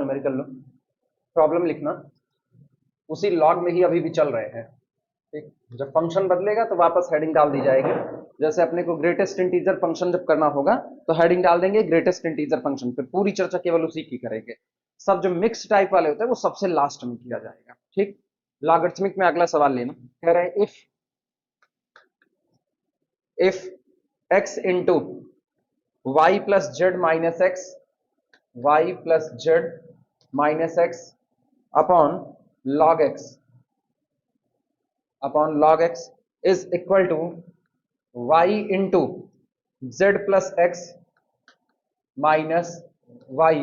Numerical लो, problem लिखना, उसी log में ही अभी भी चल रहे हैं। ठीक, जब फंक्शन बदलेगा तो वापस हेडिंग डाल दी जाएगी। जैसे अपने को ग्रेटेस्ट इंटीजर फंक्शन जब करना होगा तो हेडिंग डाल देंगे ग्रेटेस्ट इंटीजर फंक्शन, फिर पूरी चर्चा केवल उसी की करेंगे। सब जो मिक्स टाइप वाले होते हैं वो सबसे लास्ट में किया जाएगा। ठीक, लॉगरिथमिक में अगला सवाल लेना, कह रहे हैं if x into Y plus Z minus X, Y plus Z minus X upon log x is equal to y into z plus x minus y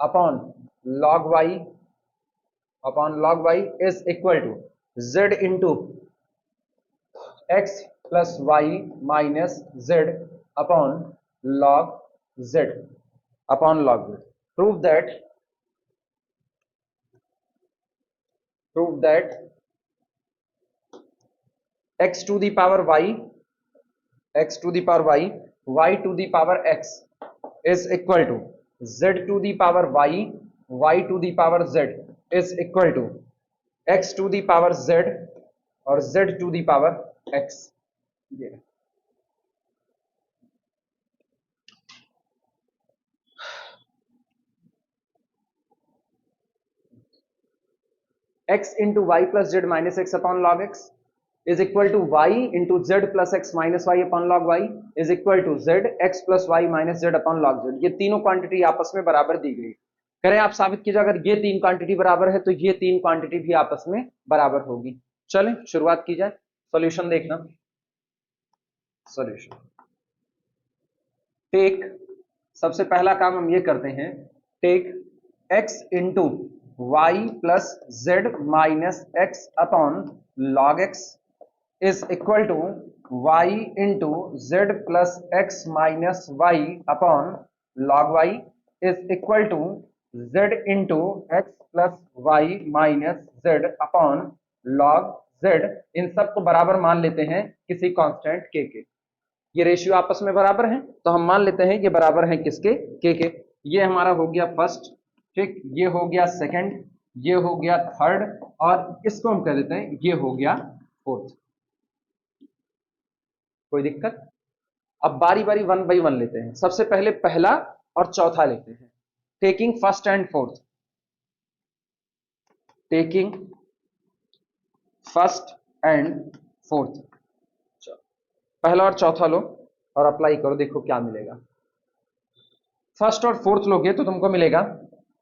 upon log y is equal to z into x plus y minus z upon log z prove that x to the power y, y to the power x is equal to z to the power y to the power z is equal to x to the power z और z to the power x। ये x into y plus z minus x upon log x is equal to y into z plus x minus y upon log y is equal to z x plus y minus z upon log z। ये तीनों quantity आपस में बराबर दी गई। करें आप साबित कीजिए अगर ये तीन क्वांटिटी बराबर है तो ये तीन क्वांटिटी भी आपस में बराबर होगी। चलें शुरुआत की जाए, सॉल्यूशन देखना। सॉल्यूशन टेक, सबसे पहला काम हम ये करते हैं, take x into Y plus Z minus X upon log x is equal to y into z plus x minus y upon log y is equal to z into x plus y minus z upon log z। इन सब को बराबर मान लेते हैं किसी constant k के। ये ratio आपस में बराबर है तो हम मान लेते हैं ये बराबर है किसके, k के। ये हमारा हो गया फर्स्ट, ठीक, ये हो गया सेकंड, ये हो गया थर्ड और इसको हम कह देते हैं ये हो गया फोर्थ। कोई दिक्कत? अब बारी बारी वन बाई वन लेते हैं। सबसे पहले पहला और चौथा लेते हैं, taking first and fourth, taking first and fourth. पहला और चौथा लो और अप्लाई करो, देखो क्या मिलेगा। फर्स्ट और फोर्थ लोगे तो तुमको मिलेगा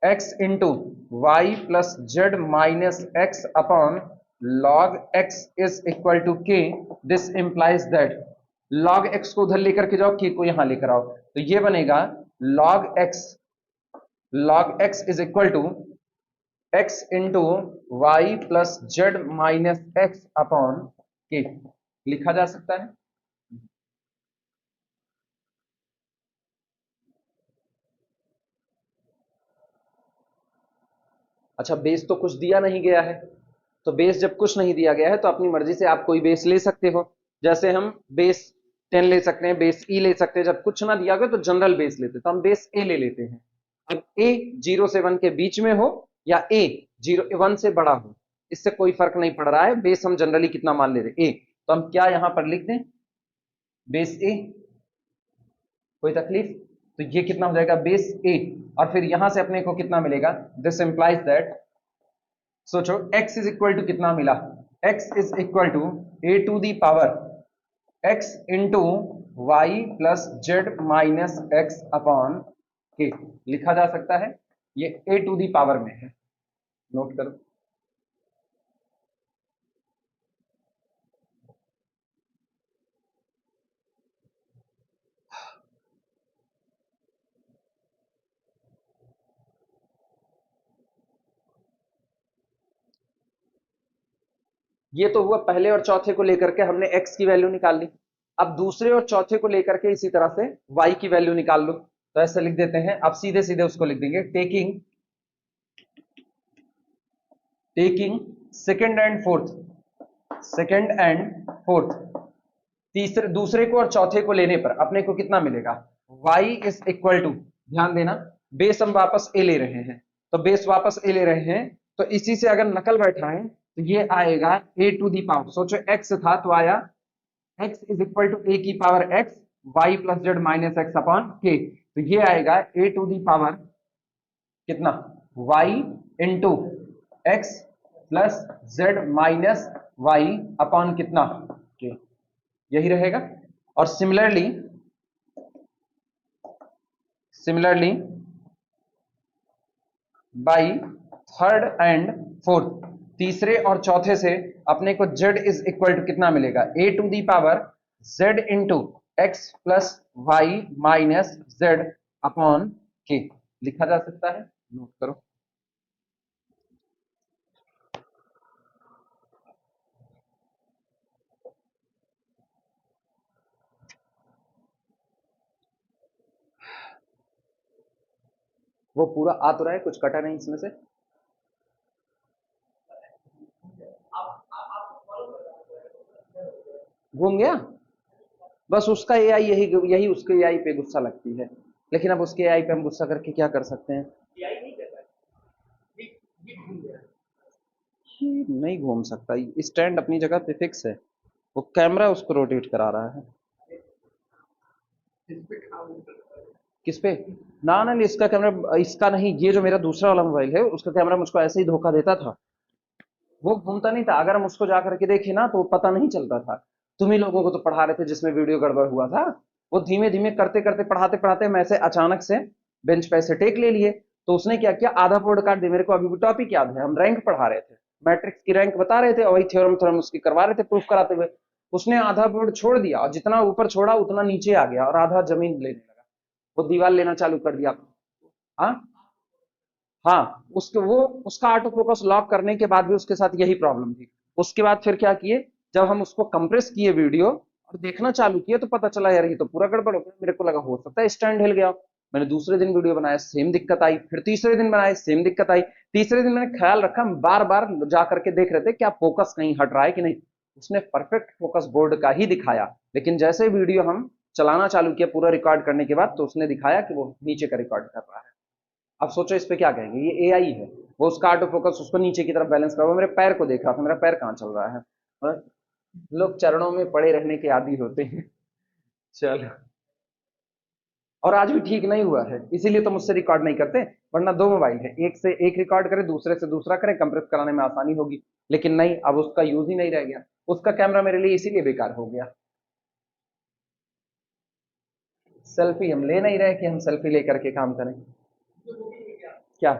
x into Y plus Z minus X upon log x is equal to k। This implies that log x को उधर लेकर के जाओ, k को यहां लेकर आओ, तो ये बनेगा log x is equal to x into Y plus Z minus X upon k। लिखा जा सकता है। अच्छा, बेस तो कुछ दिया नहीं गया है, तो बेस जब कुछ नहीं दिया गया है तो अपनी मर्जी से आप कोई बेस ले सकते हो। जैसे हम बेस 10 ले सकते हैं, बेस ई ले सकते हैं। जब कुछ ना दिया गया तो जनरल बेस लेते हैं, तो हम बेस ए ले लेते हैं। अब ए 0 से 1 के बीच में हो या ए 1 से बड़ा हो, इससे कोई फर्क नहीं पड़ रहा है। बेस हम जनरली कितना मान ले रहे, ए, तो हम क्या यहां पर लिख दें, बेस ए। कोई तकलीफ? तो ये कितना हो जाएगा, बेस ए, और फिर यहां से अपने को कितना मिलेगा, दिस इंप्लाइज दैट, सोचो x इज इक्वल टू कितना मिला, x is equal to a to the power x into Y plus Z minus X upon k। लिखा जा सकता है, ये a टू दी पावर में है, नोट करो। ये तो हुआ पहले और चौथे को लेकर के हमने x की वैल्यू निकाल ली। अब दूसरे और चौथे को लेकर के इसी तरह से y की वैल्यू निकाल लो, तो ऐसे लिख देते हैं। अब सीधे सीधे उसको लिख देंगे, टेकिंग सेकंड एंड फोर्थ, तीसरे दूसरे को और चौथे को लेने पर अपने को कितना मिलेगा, y इज इक्वल टू, ध्यान देना बेस हम वापस a ले रहे हैं, तो बेस वापस ए ले रहे हैं, तो इसी से अगर नकल बैठा है तो ये आएगा ए टू दी पावर, सोचो एक्स था तो आया x is equal to A की power x y plus Z minus X upon के, तो ये आएगा ए टू दी पावर कितना y into x plus Z minus Y upon कितना के, यही रहेगा। और similarly by third and fourth, तीसरे और चौथे से अपने को z इज इक्वल टू कितना मिलेगा, a to the power z into x plus Y minus z upon k, लिखा जा सकता है, नोट करो। वो पूरा आ तो रहा है, कुछ कटा नहीं इसमें से। घूम गया, बस उसका एआई यही यही उसके एआई पे गुस्सा लगती है, लेकिन अब उसके एआई पे हम गुस्सा करके क्या कर सकते हैं। ये नहीं घूम सकता, स्टैंड अपनी जगह पे फिक्स है, वो कैमरा उसको रोटेट करा रहा है। किस पे? ना ना, इसका कैमरा, इसका नहीं, ये जो मेरा दूसरा वाला मोबाइल है उसका कैमरा मुझको ऐसे ही धोखा देता था, वो घूमता नहीं था। अगर हम उसको जा करके देखे ना तो पता नहीं चलता था। तुम ही लोगों को तो पढ़ा रहे थे जिसमें वीडियो गड़बड़ हुआ था, वो धीमे धीमे करते करते पढ़ाते पढ़ाते हम ऐसे अचानक से बेंच पे ऐसे टेक ले लिए, तो उसने क्या किया, आधा बोर्ड काट दिया। मेरे को अभी भी टॉपिक याद है, हम रैंक पढ़ा रहे थे, मैट्रिक्स की रैंक बता रहे थे और वही थ्योरम थ्योरम उसकी करवा रहे थे प्रूफ कराते हुए। उसने आधा बोर्ड छोड़ दिया और जितना ऊपर छोड़ा उतना नीचे आ गया और आधा जमीन लेने लगा, वो दीवार लेना चालू कर दिया। हाँ हाँ, उसके वो उसका ऑटो फोकस लॉक करने के बाद भी उसके साथ यही प्रॉब्लम थी। उसके बाद फिर क्या किए, जब हम उसको कंप्रेस किए वीडियो और देखना चालू किए तो पता चला यार ये तो पूरा गड़बड़ हो गया। मेरे को लगा हो सकता है स्टैंड हिल गया। मैंने दूसरे दिन वीडियो बनाया, सेम दिक्कत आई, फिर तीसरे दिन बनाया, सेम दिक्कत आई। तीसरे दिन मैंने ख्याल रखा, बार बार जा करके देख रहे थे क्या फोकस कहीं हट रहा है कि नहीं। उसने परफेक्ट फोकस बोर्ड का ही दिखाया, लेकिन जैसे वीडियो हम चलाना चालू किया पूरा रिकॉर्ड करने के बाद, तो उसने दिखाया कि वो नीचे का रिकॉर्ड कर रहा है। अब सोचो इस पे क्या कहेंगे, ये एआई है, वो उसका ऑटो फोकस उसको नीचे की तरफ बैलेंस कर रहा है। मेरे पैर को देख रहा था, मेरा पैर कहाँ चल रहा है। और लोग चरणों में पड़े रहने के आदी होते हैं। चलो, और आज भी ठीक नहीं हुआ है, इसीलिए तो मुझसे रिकॉर्ड नहीं करते, वरना दो मोबाइल है, एक से एक रिकॉर्ड करे, दूसरे से दूसरा करे, कंप्रेस कराने में आसानी होगी। लेकिन नहीं, अब उसका यूज ही नहीं रह गया। उसका कैमरा मेरे लिए इसीलिए बेकार हो गया। सेल्फी हम ले नहीं रहे कि हम सेल्फी लेकर के काम करें। क्या?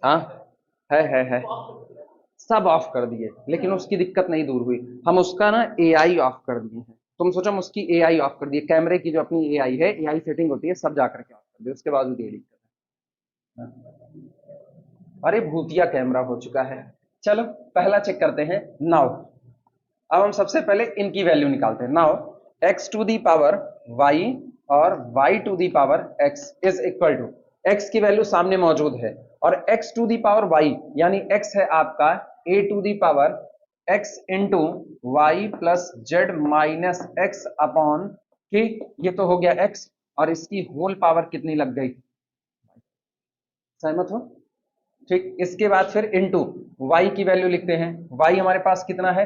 हाँ, है, सब ऑफ कर दिए, लेकिन उसकी दिक्कत नहीं दूर हुई। हम उसका ना एआई ऑफ कर दिए हैं। तुम सोचो हम उसकी एआई ऑफ कर दिए, कैमरे की जो अपनी एआई है, एआई सेटिंग होती है, सब जा करके ऑफ कर दिए, उसके बाद भी ये दिक्कत है। अरे भूतिया कैमरा हो चुका है। चलो पहला चेक करते हैं नाउ। अब हम सबसे पहले इनकी वैल्यू निकालते हैं। Now x to the power y और y to the power x is equal to, x की वैल्यू सामने मौजूद है और x to the power y यानी x है आपका a to the power x into Y plus Z minus X upon के, ये तो हो गया x, और इसकी होल पावर कितनी लग गई, सहमत हो? ठीक, इसके बाद फिर इनटू y की वैल्यू लिखते हैं। y हमारे पास कितना है,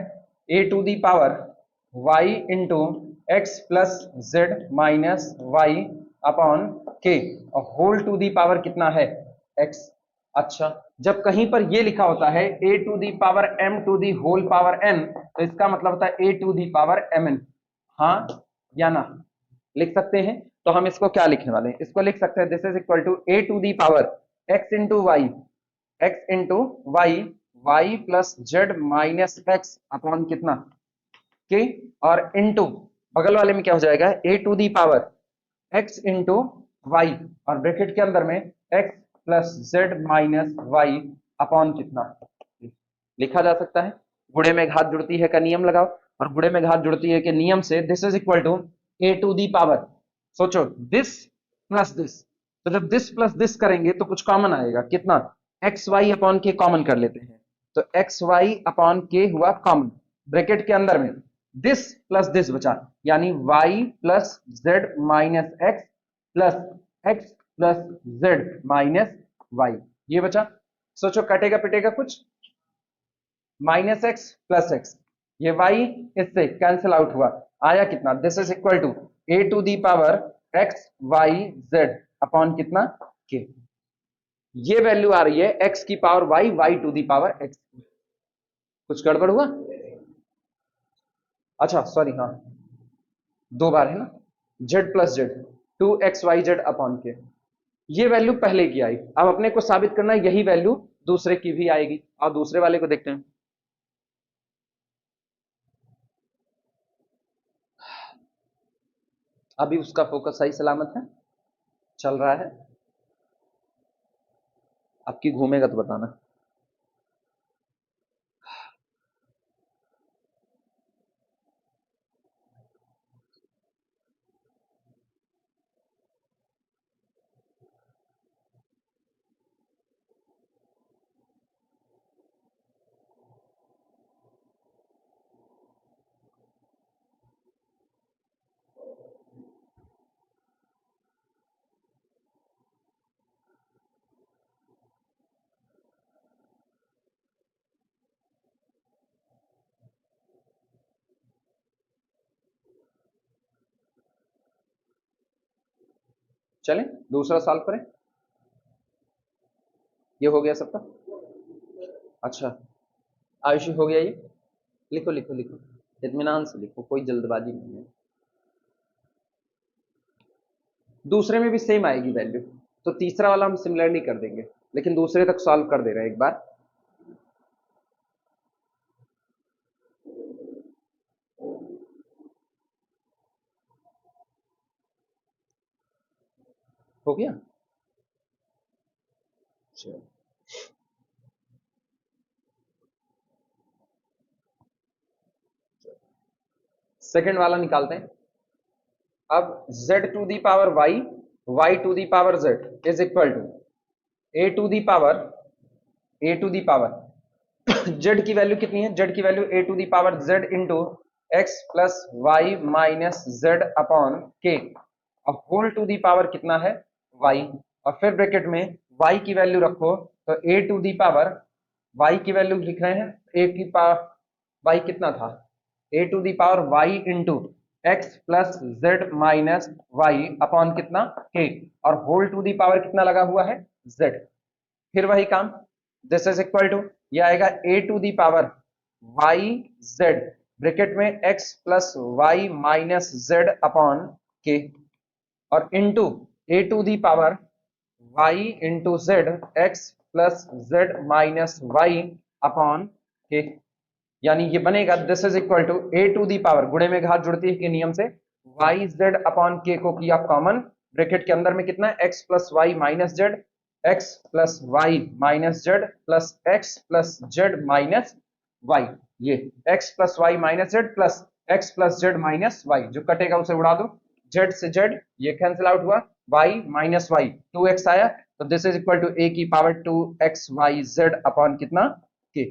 a to the power y into x plus Z minus Y upon के, और होल टू दी पावर कितना है, x। अच्छा, जब कहीं पर ये लिखा होता है a to the power m to the whole power n, तो इसका मतलब होता है a to the power mn। हाँ या ना, लिख सकते हैं। तो हम इसको क्या लिखने वाले हैं, इसको लिख सकते हैं this is equal to a to the power x into Y, X into Y, Y plus Z minus X upon कितना के, और इंटू बगल वाले में क्या हो जाएगा, a to the power x into y, और ब्रैकेट के अंदर में x plus Z minus Y upon कितना, लिखा जा सकता है। गुणे में घात जुड़ती है का नियम लगाओ, और गुणे में घात जुड़ती है के नियम से this is equal to A to the power, सोचो दिस प्लस दिस, तो जब दिस प्लस दिस करेंगे तो कुछ कॉमन आएगा, कितना, एक्स वाई अपॉन के कॉमन कर लेते हैं, तो एक्स वाई अपॉन के हुआ कॉमन, ब्रैकेट के अंदर में दिस प्लस दिस बचा, यानी y plus Z minus x plus x plus Z minus Y, ये बचा। सोचो कटेगा पिटेगा कुछ, माइनस एक्स प्लस एक्स, ये वाई इससे कैंसिल आउट हुआ, आया कितना, this is equal to A to the power x Y Z upon कितना के। ये वैल्यू आ रही है एक्स की power y, y to the power x. कुछ गड़बड़ हुआ? अच्छा सॉरी, हाँ दो बार है ना, z plus z, two x Y Z upon के। ये वैल्यू पहले की आई, अब अपने को साबित करना है यही वैल्यू दूसरे की भी आएगी। और दूसरे वाले को देखते हैं। अभी उसका फोकस सही सलामत है, चल रहा है, आपकी घूमेगा तो बताना। चलें दूसरा सॉल्व करें। ये हो गया सबका? अच्छा आयुषी हो गया ये? लिखो लिखो लिखो, इत्मीनान से लिखो, कोई जल्दबाजी नहीं है। दूसरे में भी सेम आएगी वैल्यू, तो तीसरा वाला हम सिमिलरली कर देंगे, लेकिन दूसरे तक सॉल्व कर दे रहे हैं एक बार। हो गया? चलो सेकंड वाला निकालते हैं। अब z to the power y, y to the power z is equal to a to the power, a to the power z की वैल्यू कितनी है, z की value a to the power z into x plus Y minus z upon के, और whole to the power कितना है y, और फिर ब्रैकेट में y की वैल्यू रखो, तो a to the power, y की वैल्यू लिख रहे हैं, a की पावर y कितना था, a to the power y into x plus Z minus Y upon कितना के, और होल टू दी पावर कितना लगा हुआ है z। फिर वही काम, दिस इज इक्वल टू, ये आएगा a to the power y z bracket में x plus Y minus z upon के, और into a to the power y into z x plus Z minus Y upon k. यानी ये बनेगा this is equal to A to the power, गुणे में घात जुड़ती है के नियम से, वाई जेड अपॉन के को किया कॉमन, ब्रैकेट के अंदर में कितना है X plus Y minus Z, x plus Y minus Z plus x plus Z minus Y, ये X plus Y minus Z plus x plus Z minus Y, जो कटेगा उसे उड़ा दो, जेड से जेड ये कैंसिल आउट हुआ, Y minus Y, two X आया, तो this is equal to A की power two x Y Z upon कितना के।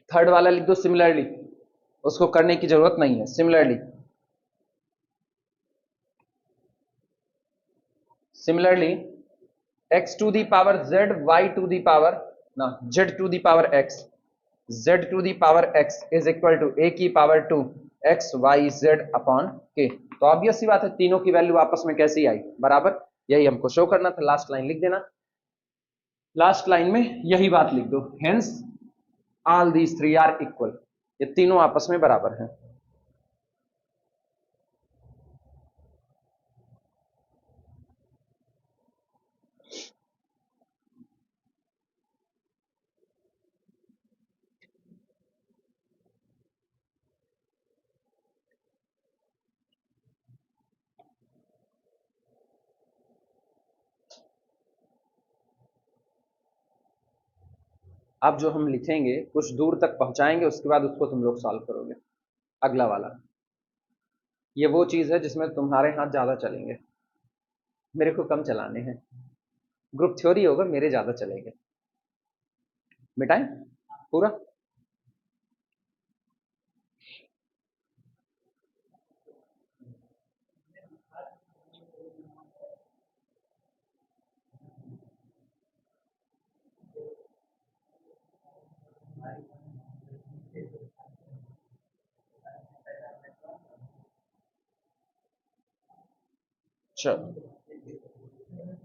थर्ड वाला लिख दो सिमिलरली, उसको करने की जरूरत नहीं है, similarly, similarly x to the power z, y to the power ना z to the power x, z to the power x is equal to a की power two x Y Z upon के। तो obvious सी बात है, तीनों की value आपस में कैसी आई, बराबर, यही हमको शो करना था। लास्ट लाइन लिख देना, लास्ट लाइन में यही बात लिख दो, hence all these three are equal, ये तीनों आपस में बराबर हैं। अब जो हम लिखेंगे कुछ दूर तक पहुंचाएंगे, उसके बाद उसको तुम लोग सॉल्व करोगे। अगला वाला, ये वो चीज है जिसमें तुम्हारे हाथ ज्यादा चलेंगे, मेरे को कम चलाने हैं। ग्रुप थ्योरी होगा, मेरे ज्यादा चलेंगे। मिटाएं पूरा?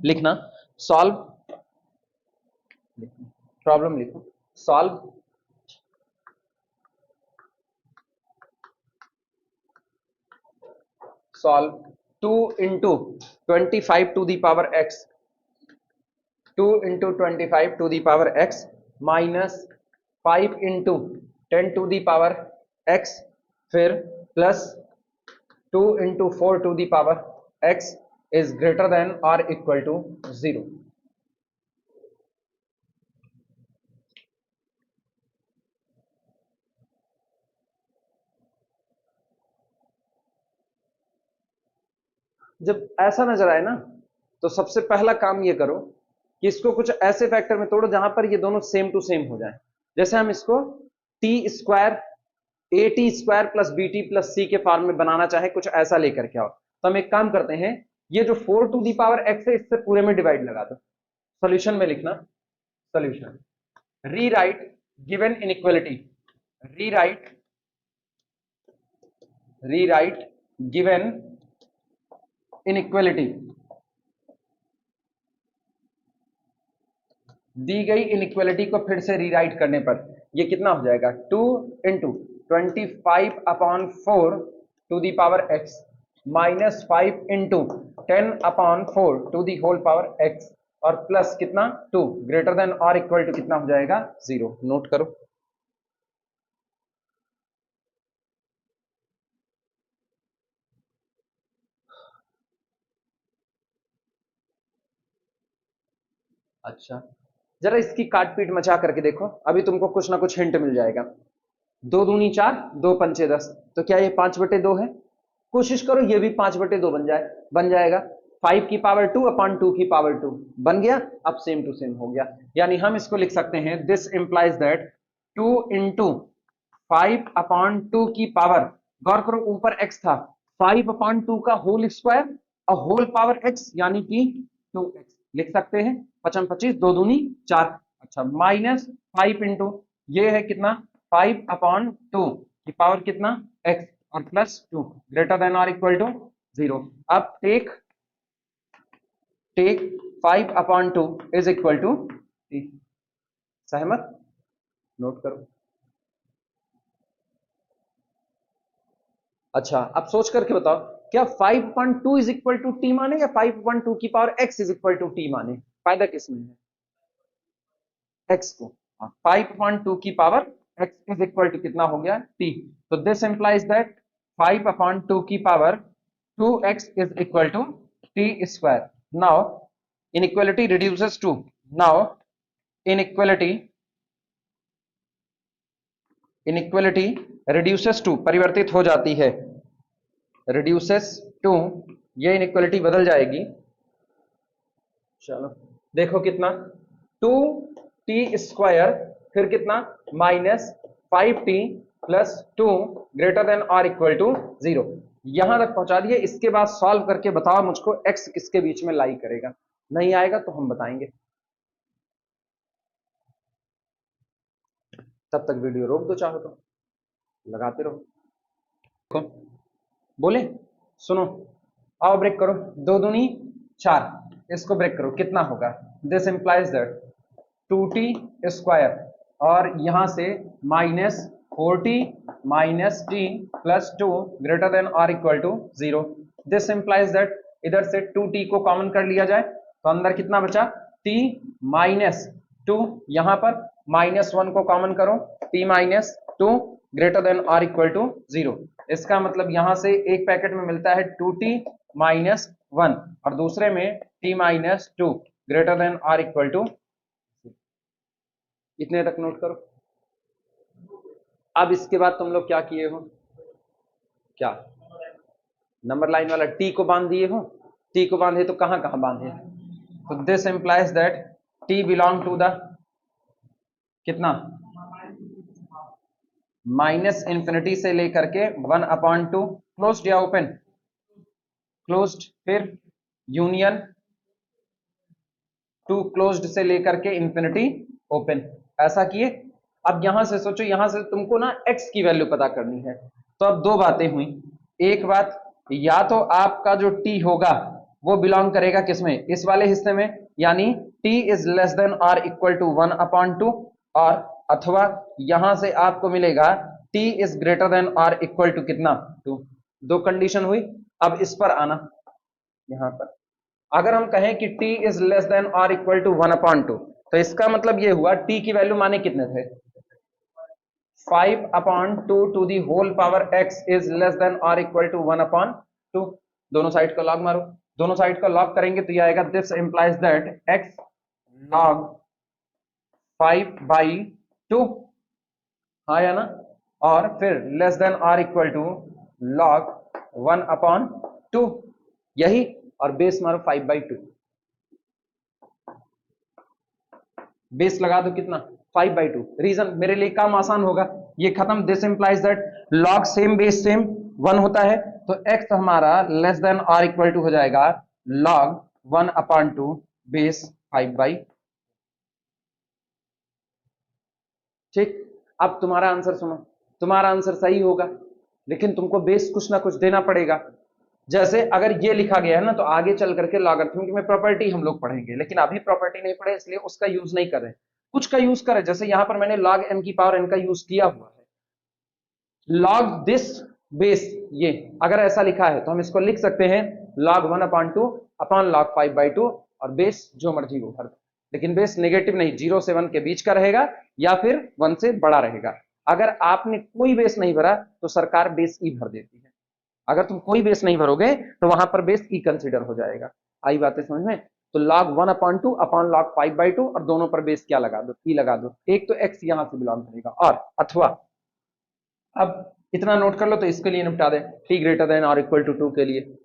लिखना सॉल्व, प्रॉब्लम लिखो solve solve 2 into 25 to the power x, 2 into 25 to the power x minus 5 into 10 to the power x, फिर plus 2 into 4 to the power x is greater than or equal to 0. जब ऐसा नजर आए ना तो सबसे पहला काम ये करो कि इसको कुछ ऐसे फैक्टर में तोड़ो जहां पर ये दोनों सेम टू सेम हो जाए। जैसे हम इसको t square a t square plus b t plus c के फॉर्म में बनाना चाहे, कुछ ऐसा लेकर के आओ। तो हम एक काम करते हैं, ये जो 4 टू दी पावर एक्स है इससे पूरे में डिवाइड लगा दो। सॉल्यूशन में लिखना solution rewrite given inequality, rewrite given inequality, दी गई इनइक्वालिटी को फिर से रीराइट करने पर ये कितना हो जाएगा 2 into 25 upon 4 to the power x minus 5 into 10 upon 4 to the whole power x और प्लस कितना 2 ग्रेटर देन और इक्वल टू कितना हो जाएगा 0। नोट करो। अच्छा जरा इसकी काट पीट मचा करके देखो, अभी तुमको कुछ ना कुछ हिंट मिल जाएगा। 2 दूनी 4, 2 पंचे 10, तो क्या ये 5/2 है? कोशिश करो ये भी 5/2 बन जाएगा। 5 की पावर 2 अपॉन 2 की पावर 2 बन गया। अब सेम टू सेम हो गया, यानी हम इसको लिख सकते हैं this implies that 2 into 5 upon 2 की पावर, गौर करो ऊपर x था, 5 अपॉन 2 का होल स्क्वायर और होल पावर x यानी कि 2x लिख सकते हैं। 5 25, 2 दूनी 4। अच्छा माइनस 5 इंटू ये है कितना 5 अपॉन 2 की पावर कितना x और प्लस 2 ग्रेटर देन और इक्वल टू 0। अब take 5 upon 2 is equal to 3। सहमत? नोट करो। अच्छा अब सोच करके बताओ क्या 5/2 इज इक्वल टू टी माने या 5/2 की power x is equal to t माने? फायदा किसमें है? x को। 5/2 की power x is equal to कितना हो गया t। तो दिस इंप्लाइज दैट 5/2 की पावर 2x is equal to t square. Now inequality reduces to, now inequality reduces to परिवर्तित हो जाती है, रिड्यूसेस टू, ये इनइक्वालिटी बदल जाएगी। चलो देखो कितना 2t स्क्वायर फिर कितना minus 5t plus 2 greater than और इक्वल टू 0। यहां तक पहुंचा दिए। इसके बाद सॉल्व करके बताओ मुझको x किसके बीच में लाई करेगा। नहीं आएगा तो हम बताएंगे। तब तक वीडियो रोक दो, चाहो तो लगाते रहो। बोले सुनो, आओ ब्रेक करो। 2 दूनी 4, इसको ब्रेक करो कितना होगा? This implies that 2t square और यहां से minus 4t minus t plus 2 greater than और equal to 0। This implies that इधर से 2t को कॉमन कर लिया जाए तो अंदर कितना बचा t माइनस 2, यहां पर -1 को कॉमन करो t माइनस 2 ग्रेटर देन और इक्वल टू 0। इसका मतलब यहां से एक पैकेट में मिलता है 2t माइनस 1 और दूसरे में t माइनस 2 ग्रेटर देन और इक्वल टू, इतने तक नोट करो। अब इसके बाद तुम लोग क्या किए हो? क्या नंबर लाइन वाला t को बांध दिए हो? t को बांधे तो कहां कहां बांधे? तो this implies that t belong to the कितना माइनस इंफिनिटी से लेकर के 1/2 क्लोज्ड या ओपन? क्लोज्ड। फिर यूनियन 2 क्लोज्ड से लेकर के इंफिनिटी ओपन, ऐसा किए। अब यहां से सोचो, यहां से तुमको ना x की वैल्यू पता करनी है। तो अब दो बातें हुई। एक बात, या तो आपका जो t होगा वो बिलोंग करेगा किसमें, इस वाले हिस्से में, यानी t इज लेस देन और इक्वल टू 1/2, और अथवा यहां से आपको मिलेगा t इज ग्रेटर देन और इक्वल टू कितना 2। दो कंडीशन हुई। अब इस पर आना, यहां पर अगर हम कहें कि t इज लेस देन और इक्वल टू 1/2, तो इसका मतलब ये हुआ t की वैल्यू माने कितने थे, 5/2 to the whole power x is less than और इक्वल टू 1/2। दोनों साइड का लॉग मारो, दोनों साइड का लॉग करेंगे तो ये आएगा, this implies that x log 5/2, हाँ या ना, और फिर लेस देन और इक्वल टू log 1/2, यही, और बेस मारो 5/2, बेस लगा दो कितना 5/2। रीजन मेरे लिए काम आसान होगा, ये खत्म, this implies that log same base same 1 होता है, तो x हमारा लेस देन और इक्वल टू हो जाएगा log 1/2 बेस 5/2। ठीक, अब तुम्हारा आंसर सुनो, तुम्हारा आंसर सही होगा, लेकिन तुमको बेस कुछ ना कुछ देना पड़ेगा। जैसे अगर ये लिखा गया है ना, तो आगे चल करके लॉगरिथमिक में प्रॉपर्टी हम लोग पढ़ेंगे, लेकिन अभी प्रॉपर्टी नहीं पढ़े इसलिए उसका यूज नहीं कर रहे, कुछ का यूज करें। जैसे यहां पर मैंने log n की पावर n का यूज किया हुआ है, log दिस बेस, ये अगर ऐसा लिखा है तो हम इसको लिख सकते हैं log 1/2 अपॉन log 5/2, और बेस जो मर्जी वो भर दो, लेकिन बेस नेगेटिव नहीं, 0 से 1 के बीच का रहेगा या फिर 1 से बड़ा रहेगा। अगर आपने कोई बेस नहीं भरा तो सरकार बेस ई भर देती है, अगर तुम कोई बेस नहीं भरोगे तो वहां पर बेस ई कंसिडर हो जाएगा। आई बातें समझ में? तो log 1/2 अपॉन log 5/2, और दोनों पर बेस क्या लगा दो, ई लगा दो, एक तो x यहां से बिलोंग करेगा, और अथवा अब इतना नोट कर लो तो इसके लिए निपटा दे, t ग्रेटर देन और इक्वल टू 2 के लिए।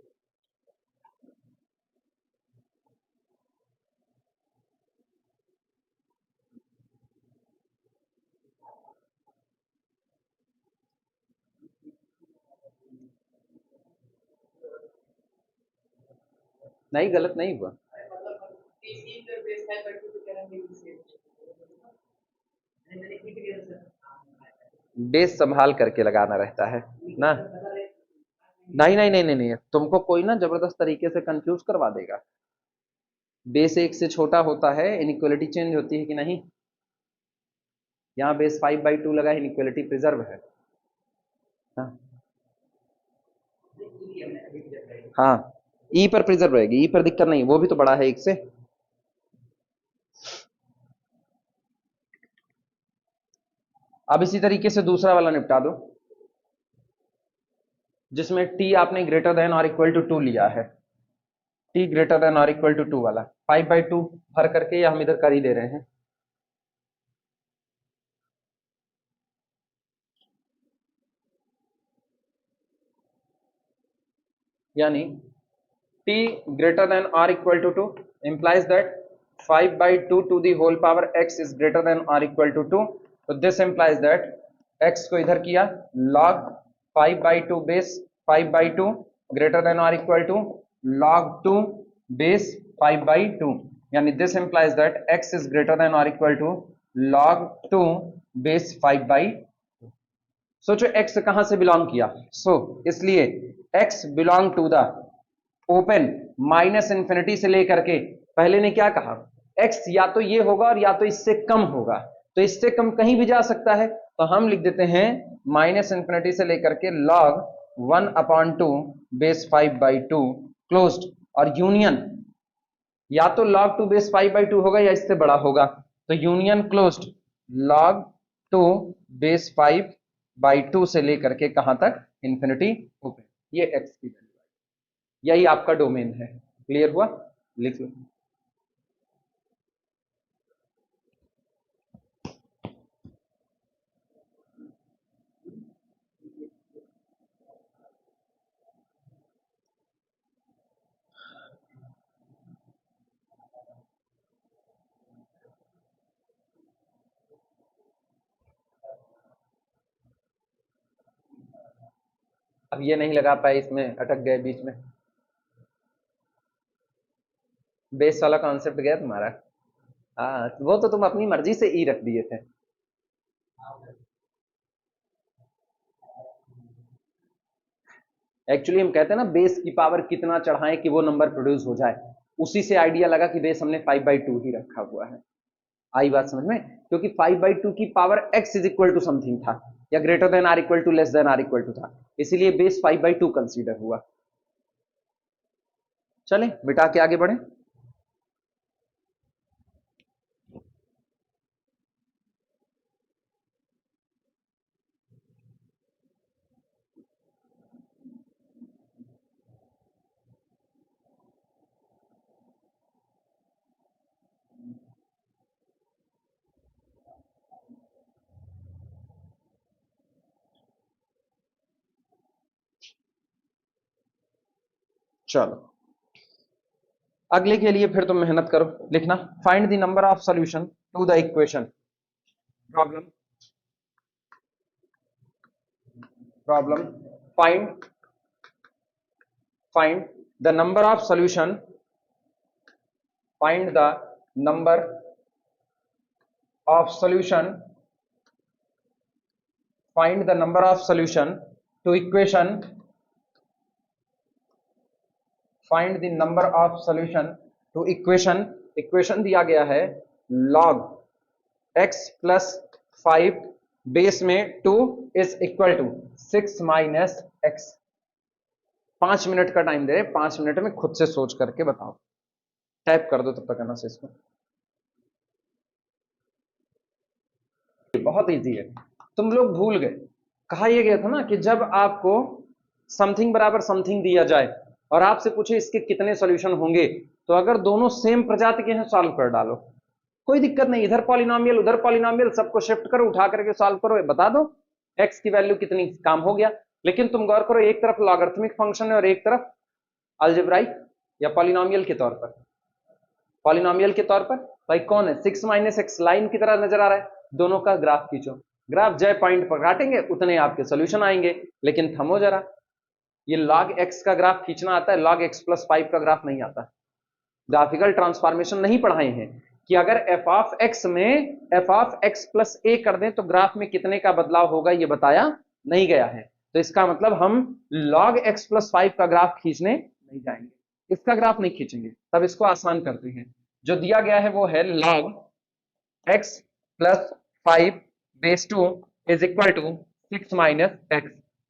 नहीं, गलत नहीं हुआ, बेस संभाल करके लगाना रहता है ना। नहीं नहीं नहीं नहीं नहीं, तुमको कोई ना जबरदस्त तरीके से कंफ्यूज करवा देगा। बेस एक से छोटा होता है, इनइक्वालिटी चेंज होती है कि नहीं। यहाँ बेस 5/2 लगा, इनइक्वालिटी प्रिजर्व है। हाँ हाँ, ई पर प्रिजर्व रहेगी, ई पर दिक्कत नहीं, वो भी तो बड़ा है एक से। अब इसी तरीके से दूसरा वाला निपटा दो, जिसमें टी आपने ग्रेटर देन और इक्वल टू 2 लिया है, टी ग्रेटर देन और इक्वल टू 2 वाला 5/2 भर करके, या हम इधर कर ही दे रहे हैं, यानी t greater than or equal to 2 implies that 5/2 to the whole power x is greater than or equal to 2। तो this implies that x को इधर किया log 5/2 base 5/2 greater than or equal to log 2 base 5/2, यानी this implies that x is greater than or equal to log 2 base 5/2। सोचो x कहां से belong किया, इसलिए x belong to the open minus infinity से लेकर के, पहले ने क्या कहा, x या तो ये होगा और या तो इससे कम होगा, तो इससे कम कहीं भी जा सकता है, तो हम लिख देते हैं माइनस इंफिनिटी से लेकर के log 1/2 बेस 5/2 क्लोज्ड, और यूनियन या तो log 2 बेस 5/2 होगा या इससे बड़ा होगा, तो यूनियन क्लोज्ड log 2 बेस 5/2 से लेकर के कहां तक, इंफिनिटी ओपन। ये x की वैल्यू, यही आपका डोमेन है। क्लियर हुआ? लिख लो। अब ये नहीं लगा पाए, इसमें अटक गए बीच में, बेस वाला कॉन्सेप्ट गया तुम्हारा। हाँ, वो तो तुम अपनी मर्जी से ई रख दिए थे। एक्चुअली हम कहते हैं ना बेस की पावर कितना चढ़ाएं कि वो नंबर प्रोड्यूस हो जाए, उसी से आइडिया लगा कि बेस हमने 5/2 ही रखा हुआ है। आई बात समझ में? क्योंकि 5/2 की power x is equal to something था, या greater than or equal to less than or equal to था, इसीलिए बेस 5/2 कंसीडर हुआ। चलें बिटा के आगे बढ़े। चलो अगले के लिए फिर तुम मेहनत करो, लिखना find the number of solution to the equation problem, problem find the number of solution, find the number of solution, find the number of solution to equation, find the number of solution to equation, equation दिया गया है log x plus 5 base में 2 is equal to 6 minus x। 5 minute का time दे, 5 minute में खुद से सोच करके बताओ, टाइप कर दो तब तक करना से इसको, बहुत इजी है। तुम लोग भूल गए, कहा यह गया था ना कि जब आपको समथिंग बराबर समथिंग दिया जाए और आपसे पूछे इसके कितने सॉल्यूशन होंगे, तो अगर दोनों सेम प्रजाति के हैं सॉल्व कर डालो, कोई दिक्कत नहीं, इधर पॉलिनोमियल उधर पॉलिनोमियल, सबको शिफ्ट करो, उठा करके सॉल्व करो, बता दो एक्स की वैल्यू कितनी, काम हो गया। लेकिन तुम गौर करो, एक तरफ लॉगरिथमिक फंक्शन है और एक तरफ अलजेब्राइक या पॉलिनोमियल के तौर पर, पॉलिनोमियल के तौर पर भाई कौन है, 6 माइनस एक्स लाइन की तरह नजर आ रहा है, दोनों का ग्राफ खींचो, ग्राफ जय पॉइंट पर काटेंगे उतने आपके सोल्यूशन आएंगे। लेकिन थमो जरा, ये log x का ग्राफ खींचना आता है, log x प्लस 5 का ग्राफ नहीं आता। ग्राफिकल ट्रांसफॉर्मेशन नहीं पढ़ाए हैं कि अगर f ऑफ x में f of x plus a कर दें तो ग्राफ में कितने का बदलाव होगा, ये बताया नहीं गया है। तो इसका मतलब हम log x प्लस 5 का ग्राफ खींचने नहीं जाएंगे, इसका ग्राफ नहीं खींचेंगे। तब इसको आसान करते हैं, जो दिया गया है वो है log x plus 5 base 2 is equal to 6 minus x,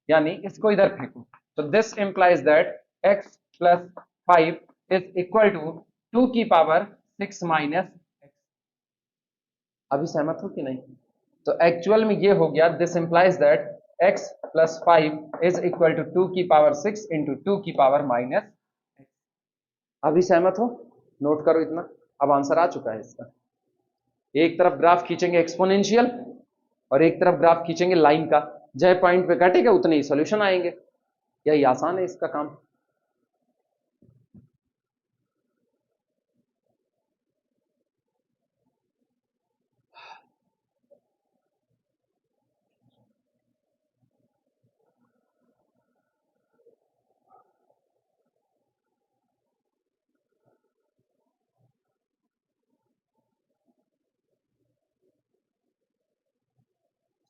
यानी इसको इधर फेंको, तो this implies that x plus 5 is equal to 2 की पावर 6 माइनस x। अभी सहमत हो कि नहीं? तो एक्चुअल में ये हो गया, this implies that x plus 5 is equal to 2 की पावर 6 इंटू 2 की पावर माइनस x। अभी सहमत हो? नोट करो इतना, अब आंसर आ चुका है इसका। एक तरफ ग्राफ खींचेंगे एक्सपोनेंशियल और एक तरफ ग्राफ खींचेंगे लाइन का, जय पॉइंट पे कटेगा उतने ही सॉल्यूशन आएंगे। यही आसान है इसका काम।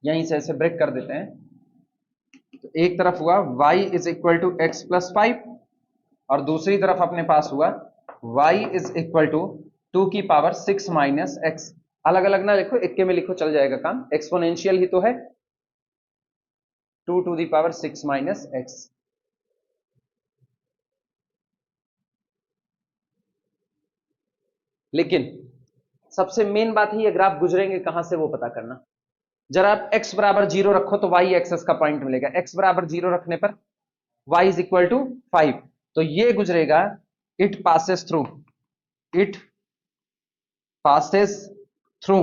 यहीं से ऐसे ब्रेक कर देते हैं, तो एक तरफ हुआ y is equal to x plus 5 और दूसरी तरफ अपने पास हुआ y इज इक्वल टू 2 की पावर 6 माइनस एक्स। अलग अलग ना लिखो, इक्के में लिखो, चल जाएगा काम, एक्सपोनेंशियल ही तो है, 2 to the power 6 minus x. लेकिन सबसे मेन बात है ये ग्राफ गुजरेंगे कहां से वो पता करना। जरा आप x बराबर 0 रखो तो y एक्सेस का पॉइंट मिलेगा, x बराबर 0 रखने पर y इज इक्वल टू 5, तो ये गुजरेगा, it passes through, it passes through,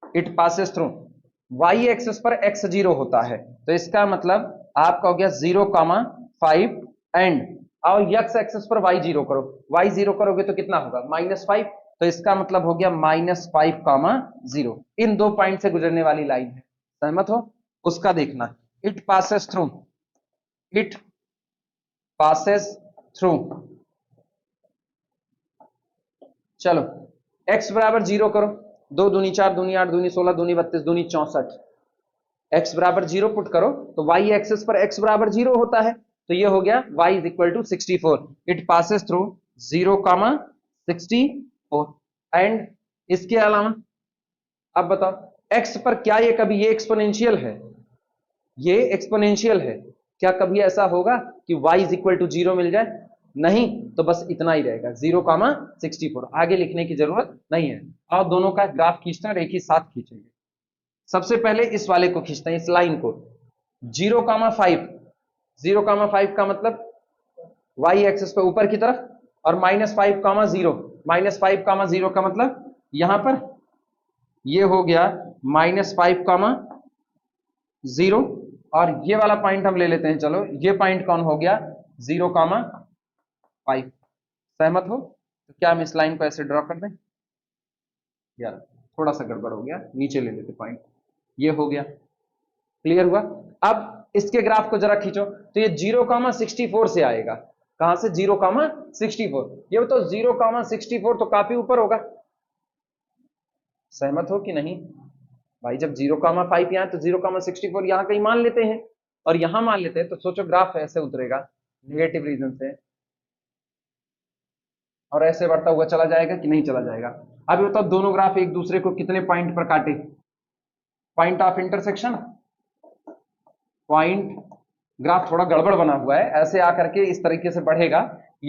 it passes through, y axis पर x 0 होता है, तो इसका मतलब आपका हो गया 0,5 एंड, और x एक्सेस पर y 0 करो, y 0 करोगे तो कितना होगा -5, तो इसका मतलब हो गया -5,0। इन दो पॉइंट से गुजरने वाली लाइन है, सहमत हो? उसका देखना, it passes through, it passes through, चलो x बराबर 0 करो, 2 दूनी 4 दूनी 8 दूनी 16 दूनी 32 दूनी 64, x बराबर 0 पुट करो तो y एक्सिस पर x बराबर 0 होता है, तो ये हो गया y is equal to 64। It passes through 0, 64। And इसके अलावा अब बताओ x पर क्या ये कभी ये एक्सपोनेंशियल है, ये एक्सपोनेंशियल है, क्या कभी ऐसा होगा कि y इज इक्वल टू 0 मिल जाए? नहीं, तो बस इतना ही रहेगा 0, 64, आगे लिखने की जरूरत नहीं है। और दोनों का ग्राफ खींचना और एक ही साथ खींचेंगे। सबसे पहले इस वाले को खींचते हैं, इस लाइन को। 0, 5, 0, 5 का मतलब y एक्सिस पे ऊपर की तरफ, और -5, 0, -5, 0 का मतलब यहां पर ये हो गया -5, 0। और ये वाला पॉइंट हम ले लेते हैं, चलो ये पॉइंट कौन हो गया? 0, 5। सहमत हो? तो क्या हम इस लाइन को ऐसे ड्रॉ कर दें? यार थोड़ा सा गड़बड़ हो गया, नीचे ले लेते पॉइंट। ये हो गया, क्लियर हुआ? अब इसके ग्राफ को जरा खींचो तो ये 0, 64 से आएगा। कहां से? 0, 64। ये तो 0, 64 तो काफी ऊपर होगा। सहमत हो कि नहीं भाई? जब 0, 5 यहां तो 0, 64 यहां कहीं मान लेते हैं, और यहां मान लेते हैं, तो सोचो ग्राफ ऐसे उतरेगा नेगेटिव रीजन से, और ऐसे बढ़ता हुआ चला जाएगा कि नहीं चला जाएगा? अब बताओ दोनों ग्राफ एक दूसरे को कितने पॉइंट पर काटे? Point of intersection. Point, graph थोड़ा गड़बड़ बना हुआ है, ऐसे आकर के इस तरीके से बढ़ेगा।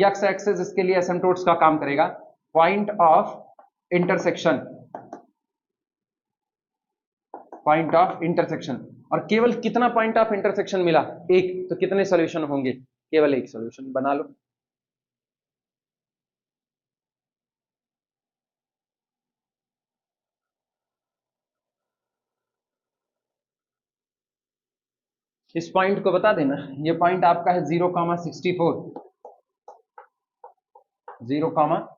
एक्स एक्सिस इसके लिए एसिम्पटोट्स का काम करेगा। Point of intersection, point of intersection. और केवल कितना पॉइंट ऑफ इंटरसेक्शन मिला? एक। तो कितने सॉल्यूशन होंगे? केवल एक सॉल्यूशन। बना लो। इस पॉइंट को बता देना, ये पॉइंट आपका है 0, 64। 0,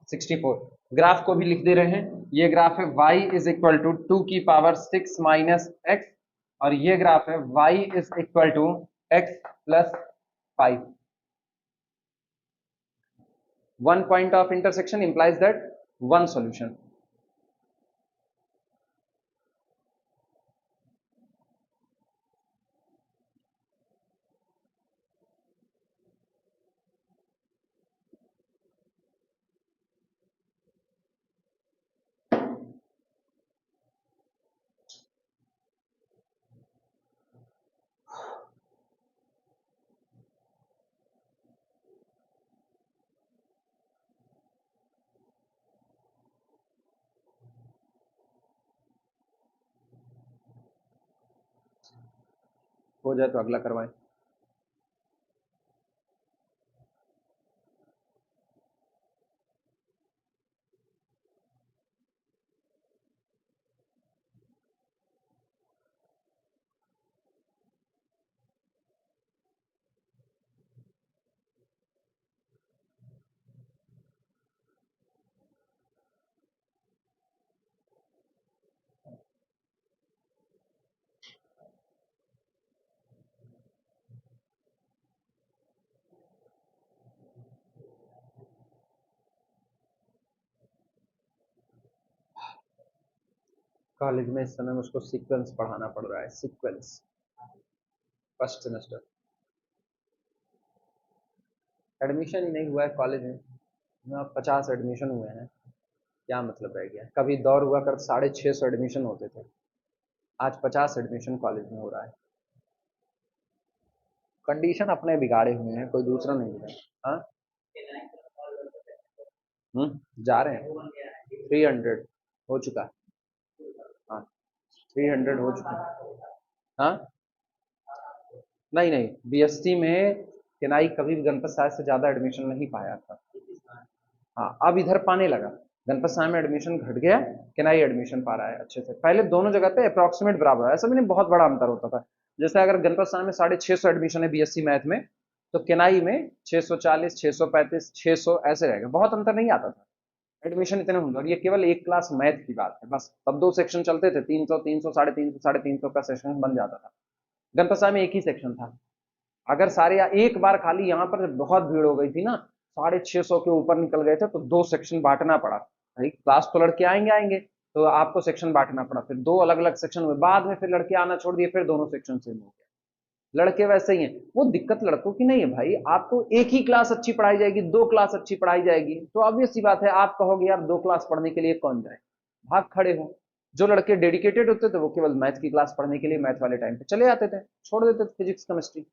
64। ग्राफ को भी लिख दे रहे हैं। ये ग्राफ है y इज इक्वल टू 2 की पावर 6 माइनस एक्स, और ये ग्राफ है y is equal to x+5। One point of intersection implies that one solution. हो जाए तो अगला करवाएं। कॉलेज में इस समय मुझको सीक्वेंस पढ़ाना पड़ रहा है, सीक्वेंस, फर्स्ट सेमेस्टर। एडमिशन ही नहीं हुआ है कॉलेज में। 50 एडमिशन हुए हैं, क्या मतलब रह गया? कभी दौर हुआ कर 650 एडमिशन होते थे, आज 50 एडमिशन कॉलेज में हो रहा है। कंडीशन अपने बिगाड़े हुए हैं, कोई दूसरा नहीं है। हाँ, जा रहे हैं। 300 हो चुका है। हाँ, 300 हो चुका है। हाँ, नहीं नहीं, बीएससी में किनाई कभी भी गणपत साहब से ज्यादा एडमिशन नहीं पाया था। हाँ, अब इधर पाने लगा। गणपत साहब में एडमिशन घट गया, किनाई एडमिशन पा रहा है अच्छे से। पहले दोनों जगह पे अप्रोक्सीमेट बराबर है, ऐसा भी नहीं बहुत बड़ा अंतर होता था। जैसे अगर गणपत साहब में 650 एडमिशन है बीएससी मैथ में, तो किनाई में 640, 635, 600 ऐसे रहेगा, बहुत अंतर नहीं आता था। एडमिशन इतने होंगे, और ये केवल एक क्लास मैथ की बात है बस। तब 2 सेक्शन चलते थे, 300, 300, 350, 350 का सेक्शन बन जाता था। गणपत साहब में एक ही सेक्शन था। अगर सारे एक बार खाली यहाँ पर बहुत भीड़ हो गई थी ना, 650 के ऊपर निकल गए थे, तो 2 सेक्शन बांटना पड़ा। भाई क्लास तो लड़के आएंगे आएंगे, तो आपको सेक्शन बांटना पड़ा, फिर 2 अलग अलग सेक्शन हुए, बाद में फिर लड़के आना छोड़ दिए, फिर दोनों सेक्शन सेम हो गए। लड़के वैसे ही हैं। वो दिक्कत लड़कों की नहीं है भाई, आपको एक ही क्लास अच्छी पढ़ाई जाएगी, 2 क्लास अच्छी पढ़ाई जाएगी, तो ऑब्वियस सी बात है आप कहोगे यार 2 क्लास पढ़ने के लिए कौन जाए, भाग खड़े हो। जो लड़के डेडिकेटेड होते थे वो केवल मैथ की क्लास पढ़ने के लिए मैथ वाले टाइम पे चले आते थे, छोड़ देते थे फिजिक्स केमिस्ट्री।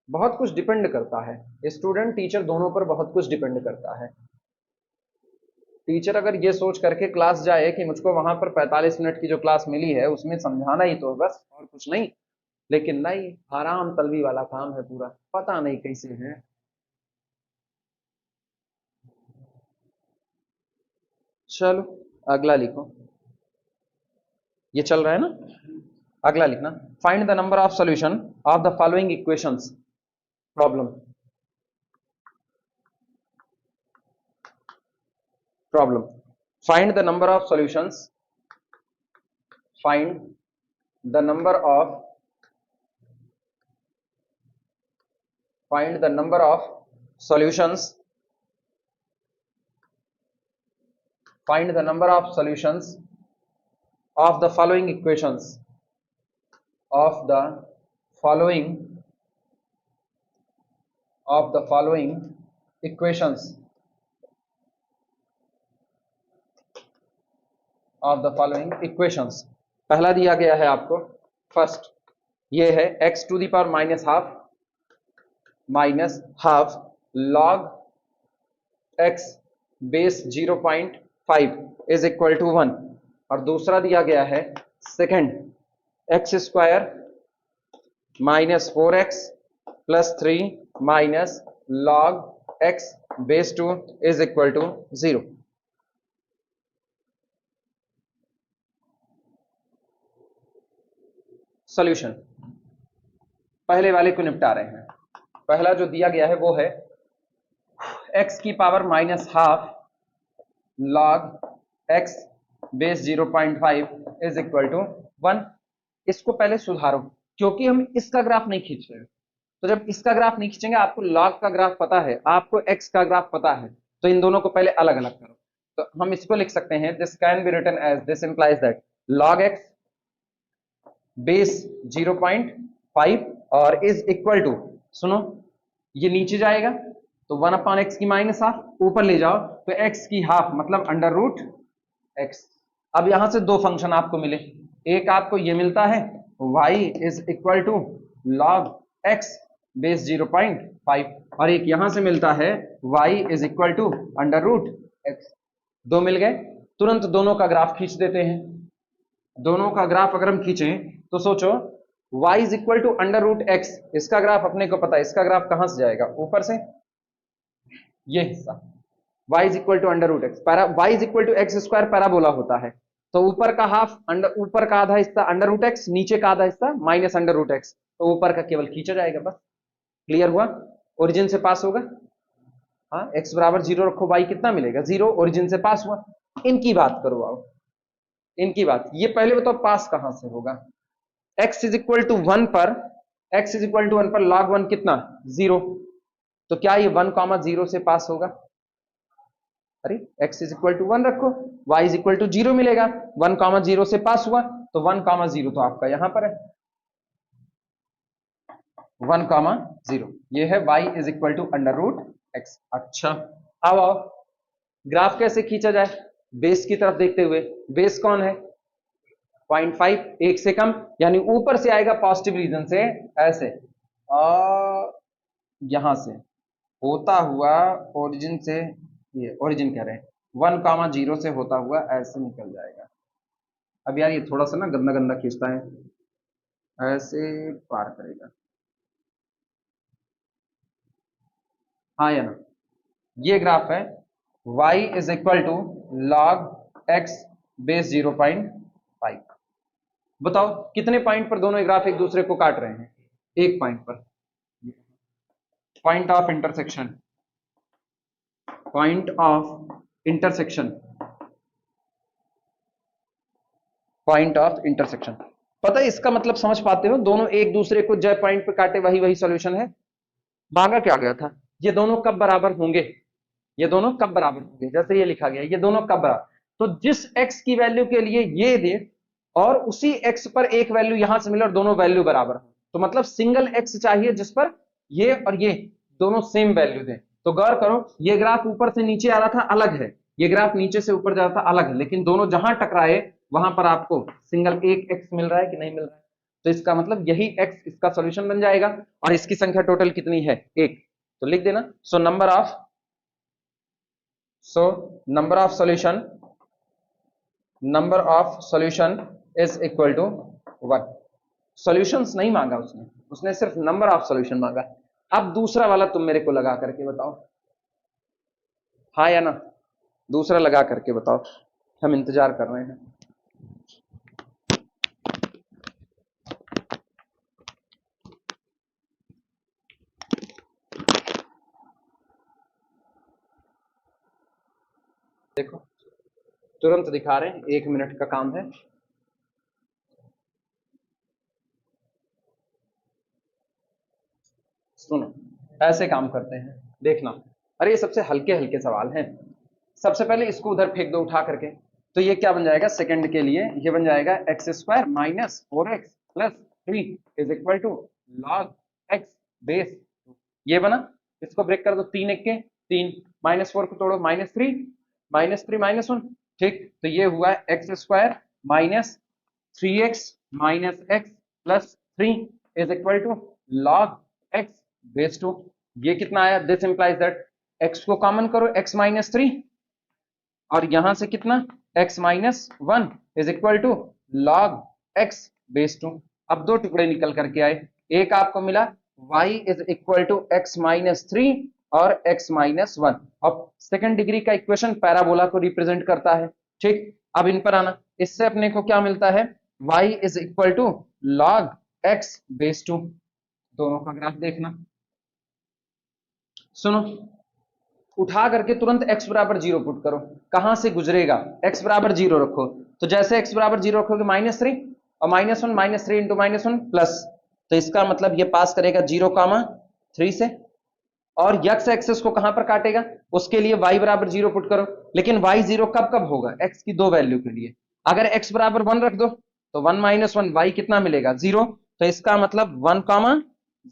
बहुत कुछ डिपेंड करता है, स्टूडेंट टीचर दोनों पर बहुत कुछ डिपेंड करता है। टीचर अगर ये सोच करके क्लास जाए कि मुझको वहां पर 45 मिनट की जो क्लास मिली है उसमें समझाना ही तो बस और कुछ नहीं, लेकिन नहीं, आराम तलबी वाला काम है पूरा, पता नहीं कैसे है। चलो अगला लिखो, ये चल रहा है ना, अगला लिखना। Find the number of solution of the following equations. Problem, problem, find the number of solutions, find the number of, find the number of solutions, find the number of solutions of the following equations, of the following, of the following equations, of the following equations। पहला दिया गया है आपको first, ये है x to the power minus half log x base 0.5 is equal to 1, और दूसरा दिया गया है second x square minus 4x plus 3 minus log x base 2 is equal to 0। Solution, पहले वाले को निपटा रहे हैं। पहला जो दिया गया है वो है x की power minus half log x base 0.5 is equal to 1। इसको पहले सुधारो, क्योंकि हम इसका ग्राफ नहीं खींच रहे, तो जब इसका ग्राफ नहीं खींचेंगे, आपको log का ग्राफ पता है, आपको x का ग्राफ पता है, तो इन दोनों को पहले अलग अलग करो। तो हम इसको लिख सकते हैं, this can be written as, this implies that log x base 0.5 और इज इक्वल टू, सुनो ये नीचे जाएगा तो 1/x की माइनस हाफ, ऊपर ले जाओ तो x की हाफ मतलब अंडर रूट x। अब यहां से दो फंक्शन आपको मिले, एक आपको ये मिलता है y is equal to log x base 0.5, और एक यहां से मिलता है y is equal to under root x। दो मिल गए, तुरंत दोनों का ग्राफ खींच देते हैं। दोनों का ग्राफ अगर हम खींचें तो सोचो y is equal to under root x, इसका ग्राफ अपने को पता है, इसका ग्राफ कहां से जाएगा, ऊपर से, ये हिस्सा y is equal to under root x, y is equal to x square parabola होता है, तो ऊपर का हाफ ऊपर का आधा हिस्सा अंडर रूट एक्स, नीचे का आधा हिस्सा माइनस अंडर रूट एक्स, तो ऊपर का केवल खींचा जाएगा बस। क्लियर हुआ, ओरिजिन से पास होगा, हाँ x बराबर 0 रखो, y कितना मिलेगा 0, ओरिजिन से पास हुआ। इनकी बात करो आओ, इनकी बात, ये पहले बताओ पास कहां से होगा। x इज इक्वल टू 1 पर, x इज इक्वल टू 1 पर log 1 कितना 0, तो क्या ये 1,0 से पास होगा। अरे x इज इक्वल टू 1 रखो, y इज इक्वल टू 0 मिलेगा, 1,0 से पास हुआ, तो 1,0 तो आपका यहां पर है 1,0, ये है y is equal to under root x. अच्छा अब आओ ग्राफ कैसे खींचा जाए, बेस की तरफ देखते हुए, बेस कौन है 0.5, एक से कम, यानी ऊपर से आएगा पॉजिटिव रीजन से ऐसे, और यहां से होता हुआ ओरिजिन से, ये ओरिजिन कह रहे हैं 1,0 से होता हुआ ऐसे निकल जाएगा। अब यार ये थोड़ा सा ना गंदा गंदा खींचता है, ऐसे पार करेगा, हाँ या ना, ये ग्राफ है y is equal to log x base 0.5। बताओ कितने पॉइंट पर दोनों ग्राफ एक दूसरे को काट रहे हैं, एक पॉइंट पर, point of intersection, point of intersection, point of intersection. पता है इसका मतलब समझ पाते हो, दोनों एक दूसरे को जय पॉइंट पे काटे वही वही सॉल्यूशन है। मांगा क्या गया था, ये दोनों कब बराबर होंगे, ये दोनों कब बराबर होंगे, जैसे ये लिखा गया ये दोनों कब बराबर, तो जिस x की वैल्यू के लिए ये दे और उसी x पर एक वैल्यू यहां से मिले और दोनों वैल्यू बराबर हो, तो मतलब सिंगल x चाहिए जिस पर ये और ये दोनों सेम वैल्यू दें। तो गौर करो, ये ग्राफ ऊपर से नीचे आ रहा था अलग है, ये ग्राफ नीचे से ऊपर जा रहा था अलग है, लेकिन दोनों जहां टकराए वहां पर आपको सिंगल एक x मिल रहा है कि नहीं मिल रहा है। तो इसका मतलब यही x इसका सॉल्यूशन बन जाएगा और इसकी संख्या टोटल कितनी है, एक। तो लिख देना, so number of solution is equal to 1। Solutions नहीं मांगा उसने सिर्फ नंबर ऑफ सॉल्यूशन मांगा। अब दूसरा वाला तुम मेरे को लगा करके बताओ, हाँ या ना, दूसरा लगा करके बताओ, हम इंतजार कर रहे हैं। देखो तुरंत दिखा रहे हैं, 1 मिनट का काम है। सुनो, ऐसे काम करते हैं, देखना। अरे ये सबसे हल्के हल्के सवाल हैं। सबसे पहले इसको उधर फेंक दो उठा करके, तो ये क्या बन जाएगा सेकंड के लिए, ये बन जाएगा x square minus 4x plus 3 is equal to log x base. ये बना, इसको ब्रेक कर दो, 3 एक के 3, -4 को तोड़ो -3, -3 -1, ठीक। तो ये हुआ x square minus 3x minus x plus 3 is equal to log x base 2। ये कितना आया, दिस इंप्लाइज दैट x को कॉमन करो, x -3 और यहां से कितना x -1 is equal to log x base 2। अब दो टुकड़े निकल करके आए, एक आपको मिला y is equal to x -3 और x -1। अब सेकंड डिग्री का इक्वेशन पैराबोला को रिप्रेजेंट करता है, ठीक। अब इन पर आना, इससे अपने को क्या मिलता है, y is equal to log x base 2। दोनों का ग्राफ देखना, सुनो, उठा करके तुरंत x बराबर 0 पुट करो, कहां से गुजरेगा, x बराबर 0 रखो। तो जैसे x बराबर 0 रखोगे -3 और -1 -3 इंटू -1 प्लस, तो इसका मतलब ये पास करेगा 0, 3 से। और x एक्सेस को कहां पर काटेगा, उसके लिए y बराबर 0 पुट करो। लेकिन y 0 कब कब होगा, x की दो वैल्यू के लिए। अगर x बराबर 1 रख दो तो 1 -1 y कितना मिलेगा, 0। तो इसका मतलब 1,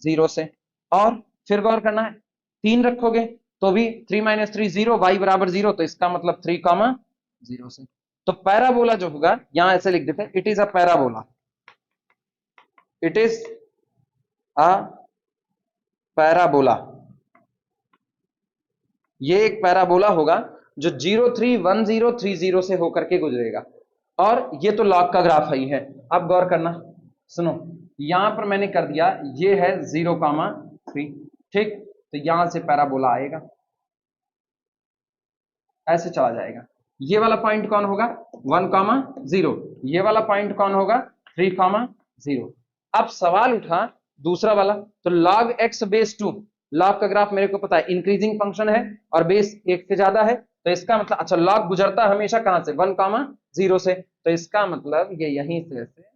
0 से। और फिर गौर करना है, 3 रखोगे तो भी 3 -3 0, y बराबर 0, तो इसका मतलब 3, 0 से। तो पैराबोला जो होगा, यहां ऐसे लिख देते हैं, it is a parabola, it is a parabola. ये एक पैराबोला होगा जो 0, 3, 1, 0, 3, 0 से होकर के गुजरेगा। और ये तो लॉग का ग्राफ ही है। अब गौर करना, सुनो, यहां पर मैंने कर दिया, ये है 0, 3, ठीक। तो यहां से पैराबोला आएगा, ऐसे चला जाएगा। ये वाला पॉइंट कौन होगा, 1, 0। ये वाला पॉइंट कौन होगा, 3, 0। अब सवाल उठा दूसरा वाला, तो log x बेस 2, log का ग्राफ मेरे को पता है इंक्रीजिंग फंक्शन है और बेस 1 से ज्यादा है, तो इसका मतलब, अच्छा log गुजरता हमेशा कहां से, 1, 0 से, तो इसका मतलब ये यहीं से ऐसे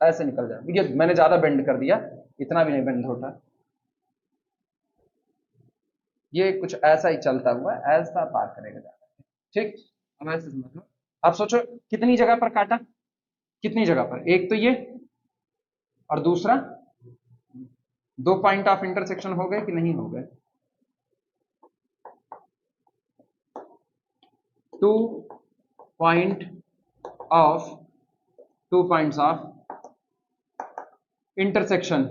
ऐसे निकल जाए। ये मैंने ज्यादा बेंड कर दिया, इतना भी नहीं बेंड होता, ये कुछ ऐसा ही चलता हुआ ऐसा पार करेगा ज्यादा, ठीक। अब ऐसे समझ लो, अब सोचो कितनी जगह पर काटा, कितनी जगह पर, एक तो ये और दूसरा, दो पॉइंट ऑफ इंटरसेक्शन हो गए कि नहीं हो गए, two point of two points of intersection,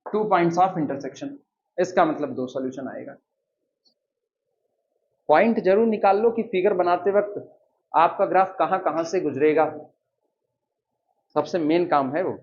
two points of intersection, इसका मतलब दो सॉल्यूशन आएगा। पॉइंट जरूर निकाल लो कि फिगर बनाते वक्त आपका ग्राफ कहां कहां से गुजरेगा, सबसे मेन काम है वो।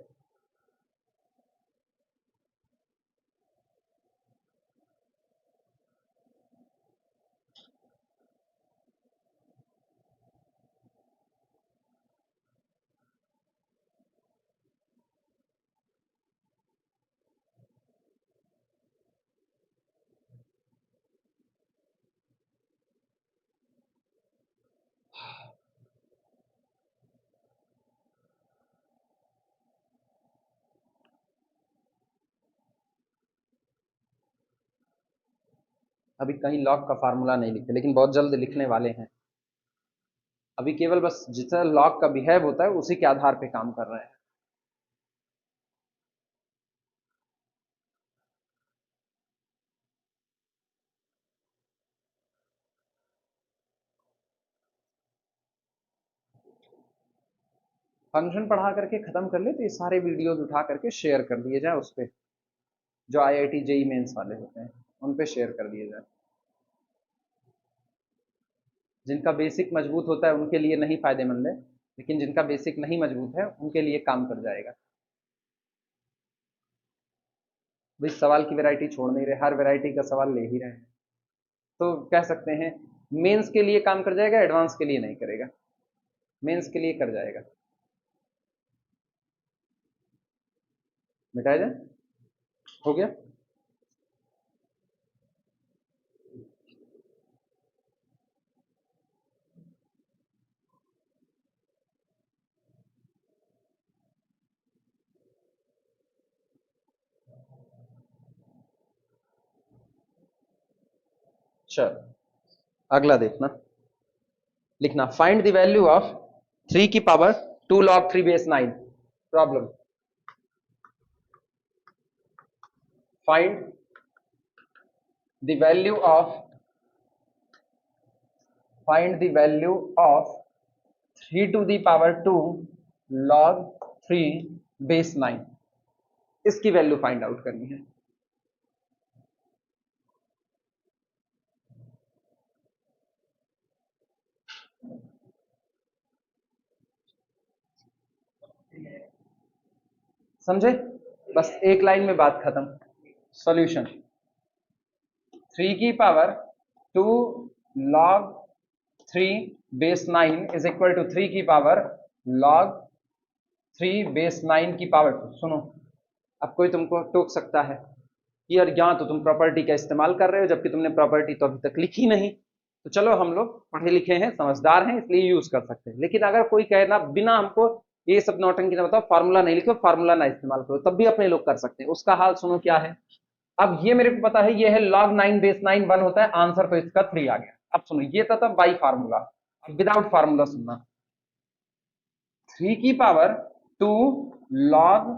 अभी कहीं लॉग का फार्मूला नहीं लिखे, लेकिन बहुत जल्द लिखने वाले हैं। अभी केवल बस जितना लॉग का बिहेव होता है उसी के आधार पे काम कर रहे हैं। फंक्शन पढ़ा करके खत्म कर ले तो ये सारे वीडियोस उठा करके शेयर कर दिए जाए उस पे, जो IIT जेई मेंस वाले होते हैं उन पे शेयर कर दिए जाए। जिनका बेसिक मजबूत होता है उनके लिए नहीं फायदेमंद है, लेकिन जिनका बेसिक नहीं मजबूत है उनके लिए काम कर जाएगा। भाई सवाल की वैरायटी छोड़ नहीं रहे, हर वैरायटी का सवाल ले ही रहे हैं, तो कह सकते हैं मेंस के लिए काम कर जाएगा, एडवांस के लिए नहीं करेगा, मेंस के लिए कर जाएगा। मिटाया जाए, हो गया। चलो अगला देखना, लिखना फाइंड द वैल्यू ऑफ 3 की power 2 log 3 base 9। Problem, find the value of find the value of 3 to the power 2 log 3 base 9, इसकी वैल्यू फाइंड आउट करनी है। समझे, बस एक लाइन में बात खत्म। सॉल्यूशन 3 की power 2 log 3 base 9 is equal to 3 की पावर log 3 base 9 की पावर 2। सुनो, अब कोई तुमको टोक सकता है कि यार यहाँ तो तुम प्रॉपर्टी का इस्तेमाल कर रहे हो, जबकि तुमने प्रॉपर्टी तो अभी तक लिखी नहीं। तो चलो हम लोग पढ़े लिखे हैं, समझदार हैं, इसलिए यूज कर सकते हैं। लेकिन अगर कोई कहे ना बिना हमको ये सब नौटंकी ना बताओ, फार्मूला नहीं लिखो, फार्मूला ना इस्तेमाल करो, तब भी अपने लोग कर सकते हैं। उसका हाल सुनो क्या है। अब ये मेरे को पता है, ये है log 9 base 9 1 होता है, आंसर तो इसका 3 आ गया। अब सुनो, ये था बाई फार्मूला, अब विदाउट फार्मूला सुनना। 3 की power 2 log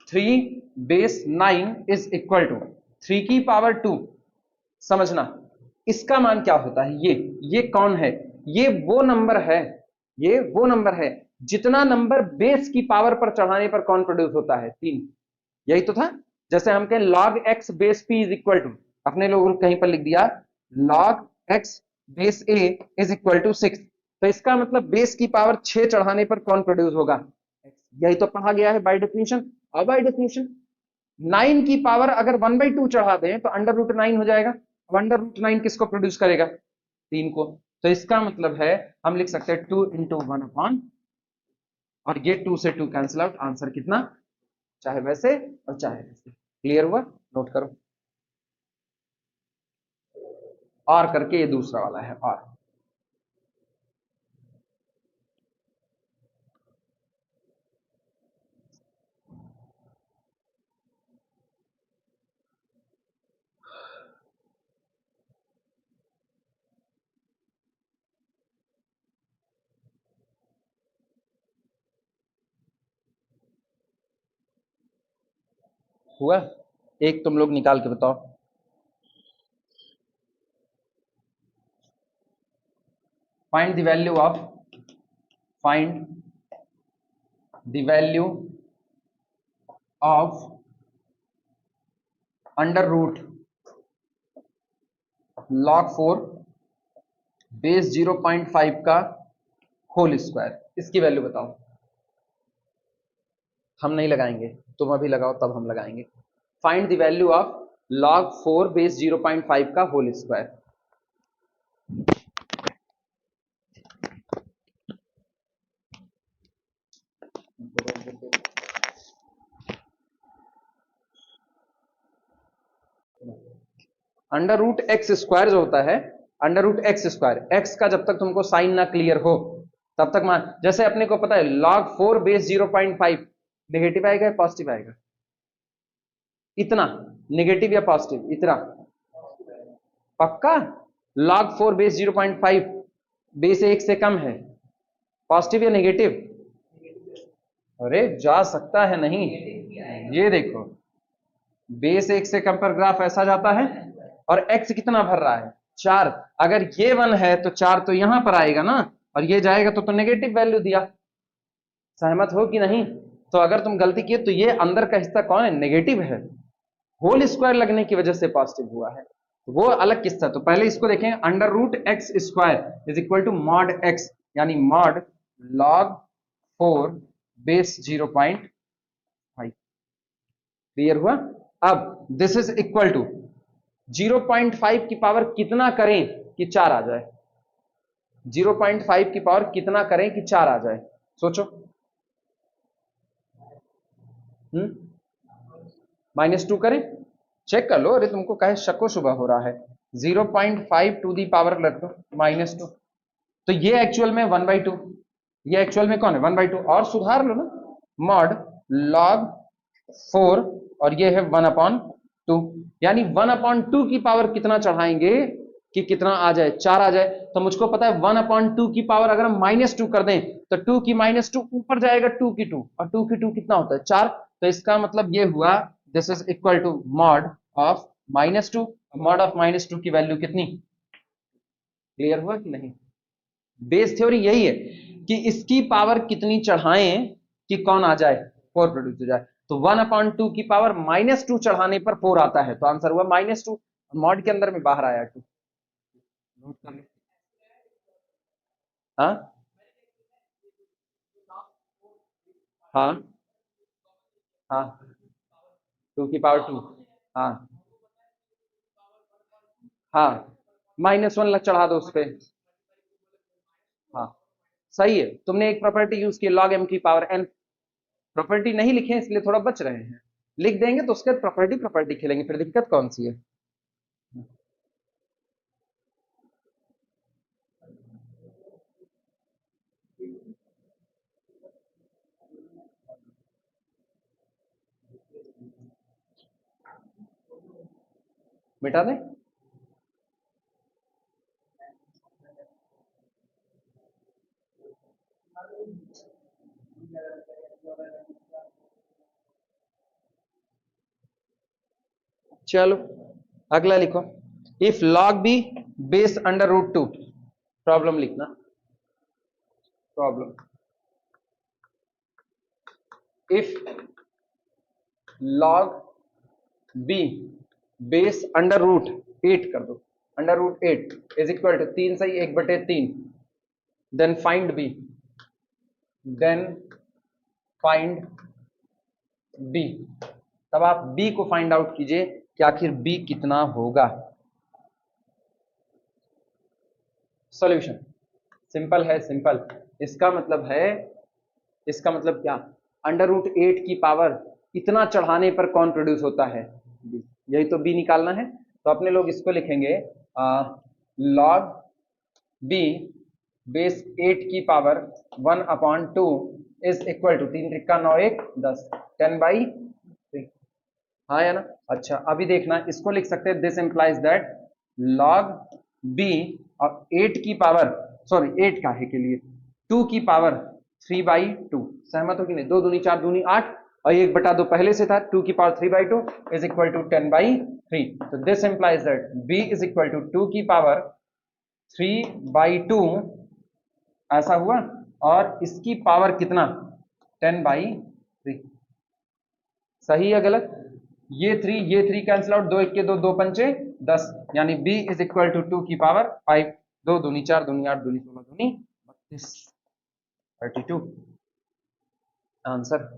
3 base 9 is equal to 3 की पावर 2। समझना, इसका मान क्या होता है, ये कौन है, ये वो नंबर है, ये वो नंबर है जितना नंबर बेस की पावर पर चढ़ाने पर कौन प्रोड्यूस होता है, 3। यही तो था। जैसे हम कहें log x base p is equal to, अपने लोगों ने कहीं पर लिख दिया log x base a is equal to 6, तो इसका मतलब बेस की पावर 6 चढ़ाने पर कौन प्रोड्यूस होगा, x। यही तो पढ़ा गया है बाय डेफिनेशन। अब बाय डेफिनेशन 9 की पावर अगर 1/2 चढ़ा दें तो √9 हो जाएगा। √9 किसको प्रोड्यूस करेगा, 3 को। तो इसका मतलब है हम लिख सकते हैं 2 इंटू 1/, और ये 2 से 2 कैंसिल आउट, आंसर कितना, चाहे वैसे और चाहे वैसे। क्लियर हुआ, नोट करो। और करके ये दूसरा वाला है, और हुआ। एक तुम लोग निकाल के बताओ। Find the value of find the value of under root log 4 base 0.5 का होल स्क्वायर, इसकी वैल्यू बताओ। हम नहीं लगाएंगे, तुम अभी लगाओ तब हम लगाएंगे। Find the value of log 4 base 0.5 का whole square. Under root x square जो होता है, under root x square, x का जब तक तुमको साइन ना क्लियर हो तब तक मान। जैसे अपने को पता है log 4 बेस 0.5 नेगेटिव आएगा या पॉजिटिव आएगा, इतना नेगेटिव या पॉजिटिव, इतना पक्का? log 4 बेस 0.5 बेस 1 से कम है, पॉजिटिव या नेगेटिव? अरे जा सकता है नहीं, ये देखो बेस 1 से कम पर ग्राफ ऐसा जाता है और x कितना भर रहा है 4, अगर ये 1 है तो 4 तो यहां पर आएगा ना, और ये जाएगा तो नेगेटिव वैल्यू दिया। सहमत हो कि नहीं? तो अगर तुम गलती किए तो ये अंदर का हिस्सा कौन है, नेगेटिव है, होल स्क्वायर लगने की वजह से पॉजिटिव हुआ है, तो वो अलग किस्सा। तो पहले इसको देखें, under root x square is equal to mod x, यानी मॉड लॉग 4 बेस 0.5। क्लियर हुआ? अब दिस इज इक्वल टू 0.5 की पावर कितना करें कि 4 आ जाए, 0.5 की पावर कितना करें कि 4 आ जाए, सोचो। -2 करें, चेक कर लो, अरे तुमको कहे शको शुबा हो रहा है। 0.5 टू दी पावर रख दो -2, तो ये एक्चुअल में 1/2, ये एक्चुअल में कौन है 1/2, और सुधार लो ना, मॉड लॉग 4 और ये है 1/2, यानी 1/2 की पावर कितना चढ़ाएंगे कि कितना आ जाए, 4 आ जाए। तो मुझको पता है 1/2 की पावर अगर हम -2 कर दें तो 2 की -2 ऊपर जाएगा 2 की 2, और 2 की 2 कितना होता है 4, तो इसका मतलब ये हुआ this is equal to mod of -2, mod of -2 की वैल्यू कितनी? क्लियर हुआ कि नहीं? बेस थ्योरी यही है कि इसकी पावर कितनी चढ़ाएं कि कौन आ जाए, 4 प्रोड्यूस हो जाए। तो 1/2 की पावर -2 चढ़ाने पर 4 आता है, तो आंसर हुआ -2, मॉड के अंदर में बाहर आया 2। नोट कर लो। हाँ हाँ हाँ, 2 की पावर 2, हाँ हाँ, -1 लग चढ़ा दो उस पे। हाँ सही है, तुमने एक प्रॉपर्टी यूज की लॉग m की पावर n, प्रॉपर्टी नहीं लिखे इसलिए थोड़ा बच रहे हैं, लिख देंगे तो उसके बाद प्रॉपर्टी प्रॉपर्टी खेलेंगे, फिर दिक्कत कौन सी है। मिटा दें? चलो अगला लिखो, if log b base √2, problem लिखना, problem if log b base √8 कर दो, √8 इज इक्वल टू 3 सही 1/3, then find b, then find b, तब आप बी को फाइंड आउट कीजिए कि आखिर बी कितना होगा। सॉल्यूशन सिंपल है, सिंपल, इसका मतलब है, इसका मतलब क्या, √8 की पावर इतना चढ़ाने पर कौन प्रोड्यूस होता है, यही तो बी निकालना है। तो अपने लोग इसको लिखेंगे लॉग बी बेस 8 की पावर 1/2 इज इक्वल टू 3 × 9 = 10, 10/3, हाँ या ना? अच्छा अभी देखना, इसको लिख सकते हैं this implies that log b और 8 की पावर, सॉरी 8 का है के लिए 2 की पावर 3/2, सहमत हो कि नहीं, 2 दूनी 4 दूनी 8, और 1/2 पहले से था, 2 की पावर 3/2 इज इक्वल टू 10/3, तो this implies that b is equal to 2 की पावर 3/2, ऐसा हुआ, और इसकी पावर कितना 10/3, सही या गलत? ये 3 कैंसिल आउट, 2 1 के 2, 2 पंचे 10, यानी b इज इक्वल टू 2 की पावर 5, 2 दूनी 4 दूनी 8 दूनी 16 दूनी 32, 32 आंसर।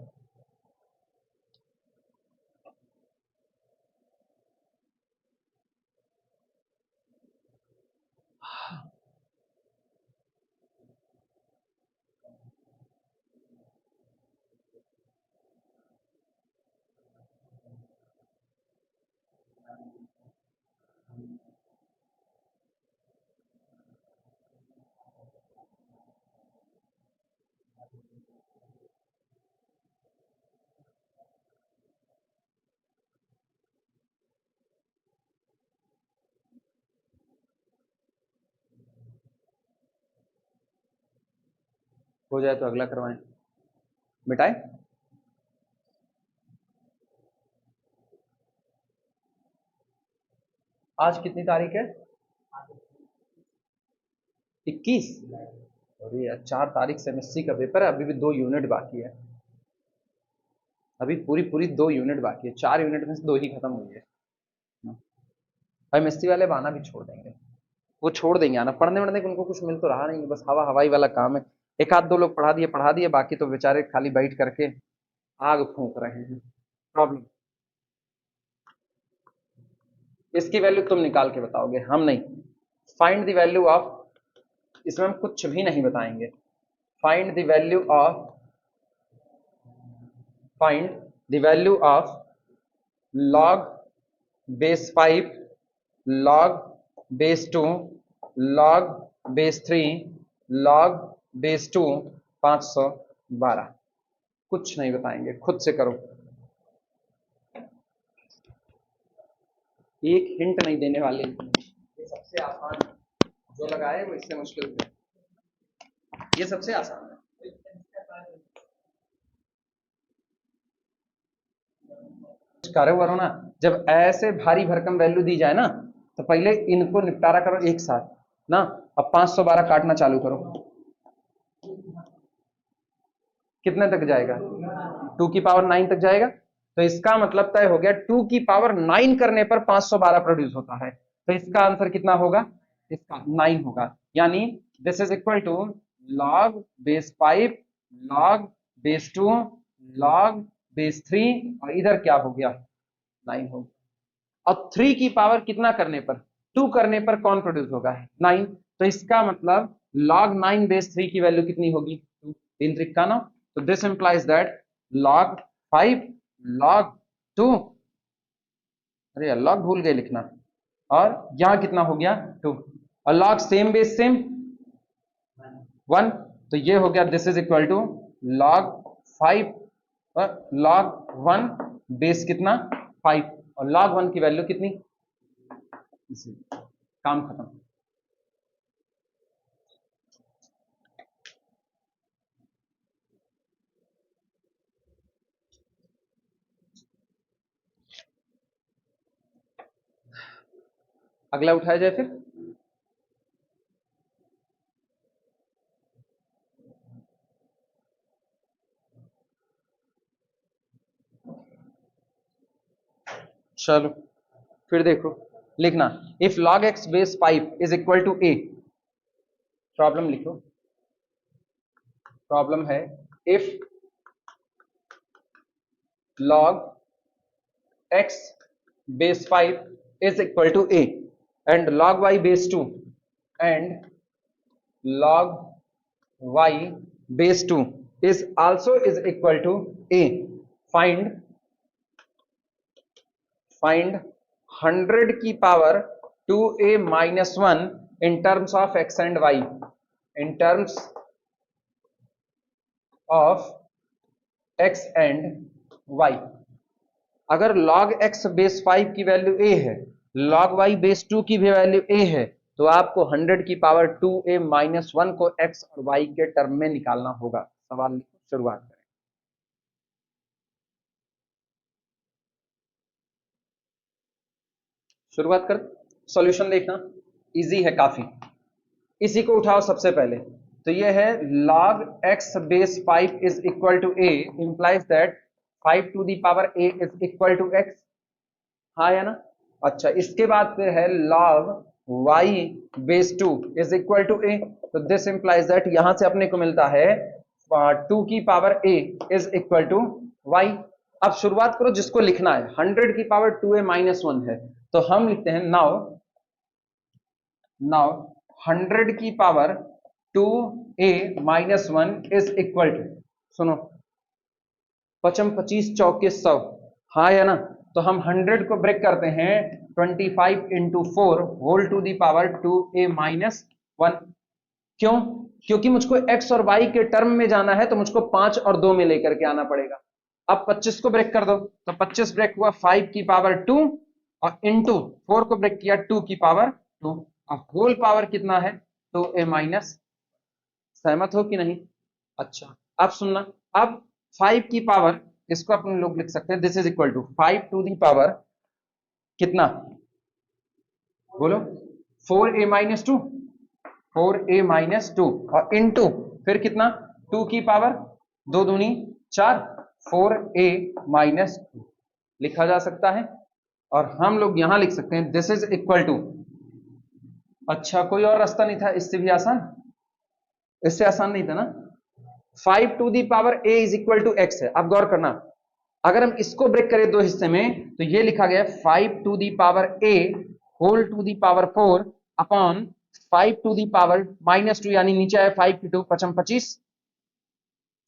हो जाए तो अगला करवाएं। मिटाए। आज कितनी तारीख है? 21। अरे यार 4 तारीख से एमएससी का पेपर है, अभी भी 2 यूनिट बाकी है। अभी पूरी पूरी 2 यूनिट बाकी है, 4 यूनिट में से 2 ही खत्म हुई है। एमएससी वाले आना भी छोड़ देंगे, वो छोड़ देंगे आना, पढ़ने वढ़ने को उनको कुछ मिल तो रहा नहीं, बस हवा हवाई वाला काम है। एक आध दो लोग पढ़ा दिए, बाकी तो बेचारे खाली बैठ करके आग फूंक रहे हैं। प्रॉब्लम, इसकी वैल्यू तुम निकाल के बताओगे, हम नहीं। फाइंड द वैल्यू ऑफ, इसमें हम कुछ भी नहीं बताएंगे। Find the value of, find the value of log base 5, log base 2, log base 3, log base 2, 512। कुछ नहीं बताएंगे, खुद से करो। एक हिंट नहीं देने वाले, ये सबसे आसान है, जो लगाए वो इससे मुश्किल है, ये सबसे आसान है। करो करो ना, जब ऐसे भारी भरकम वैल्यू दी जाए ना, तो पहले इनको निपटारा करो एक साथ ना। अब 512 काटना चालू करो, कितने तक जाएगा? 2 की पावर 9 तक जाएगा। तो इसका मतलब तय हो गया, 2 की पावर 9 करने पर 512 प्रोड्यूस होता है। तो इसका आंसर कितना होगा? इसका 9 होगा। यानी this is equal to log base 5, log base 2, log base 3, और इधर क्या हो गया? 9 हो गया। और 3 की पावर कितना करने पर? 2 करने पर कौन प्रोड्यूस होगा? 9। तो इसका मतलब log 9 base 3 की वैल्यू कितनी होगी? 2। 3 त्रिका 9। तो this implies that log 5 log 2, अरे log भूल गए लिखना, और यहां कितना हो गया? 2। और log सेम बेस सेम 1, तो ये हो गया this is equal to log 5 log 1 base कितना? 5, और log 1 की वैल्यू कितनी? काम खत्म। अगला उठाया जाए फिर। चलो फिर देखो, लिखना if log x base 5 is equal to a। Problem लिखो, प्रॉब्लम है if log x base 5 is equal to a and log y base 2 and log y base 2 is also is equal to a, find 100 की power 2a minus 1 in terms of x and y, in terms of x and y। अगर log x base 5 की value a है, log y base 2 की भी value a है, तो आपको 100 की पावर 2a माइनस 1 को x और y के टर्म में निकालना होगा। सवाल शुरुआत करें। शुरुआत कर, सॉल्यूशन देखना इजी है काफी। इसी को उठाओ सबसे पहले, तो ये है log x base 5 is equal to a implies that 5 to the power a is equal to x। हाँ या ना? अच्छा, इसके बाद फिर है log y base 2 is equal to a, तो दिस इंप्लाइज दैट यहां से अपने को मिलता है 2 की power a is equal to y। अब शुरुआत करो, जिसको लिखना है 100 की पावर 2a माइनस 1 है, तो हम लिखते हैं नाउ 100 की power 2a minus 1 is equal to, सुनो, 55 25 चौके 100, हाँ या ना? तो हम 100 को ब्रेक करते हैं 25 into 4 whole to the power 2a minus 1। क्यों? क्योंकि मुझको x और y के टर्म में जाना है, तो मुझको 5 और 2 में लेकर के आना पड़ेगा। अब 25 को ब्रेक कर दो, तो 25 ब्रेक हुआ 5 की पावर 2 और इंटू 4 को ब्रेक किया 2 की पावर 2। अब होल पावर कितना है? 2a minus. सहमत हो कि नहीं? अच्छा, अब सुनना। अब 5 की पावर, इसको अपन लोग लिख सकते हैं, this is equal to 5 to the power कितना, बोलो, 4a-2, 4a-2 और इनटू फिर कितना, 2 की पावर, दो दूनी 4, 4a-2 लिखा जा सकता है। और हम लोग यहां लिख सकते हैं दिस इज इक्वल टू, अच्छा कोई और रास्ता नहीं था इससे भी आसान, इससे आसान नहीं था ना। 5 to the power a is equal to x है। अब गौर करना, अगर हम इसको ब्रेक करें दो हिस्से में तो ये लिखा गया 5 to the power a whole to the power 4 upon 5 to the power -2, यानी नीचे आया 5 की 2 पचम 25,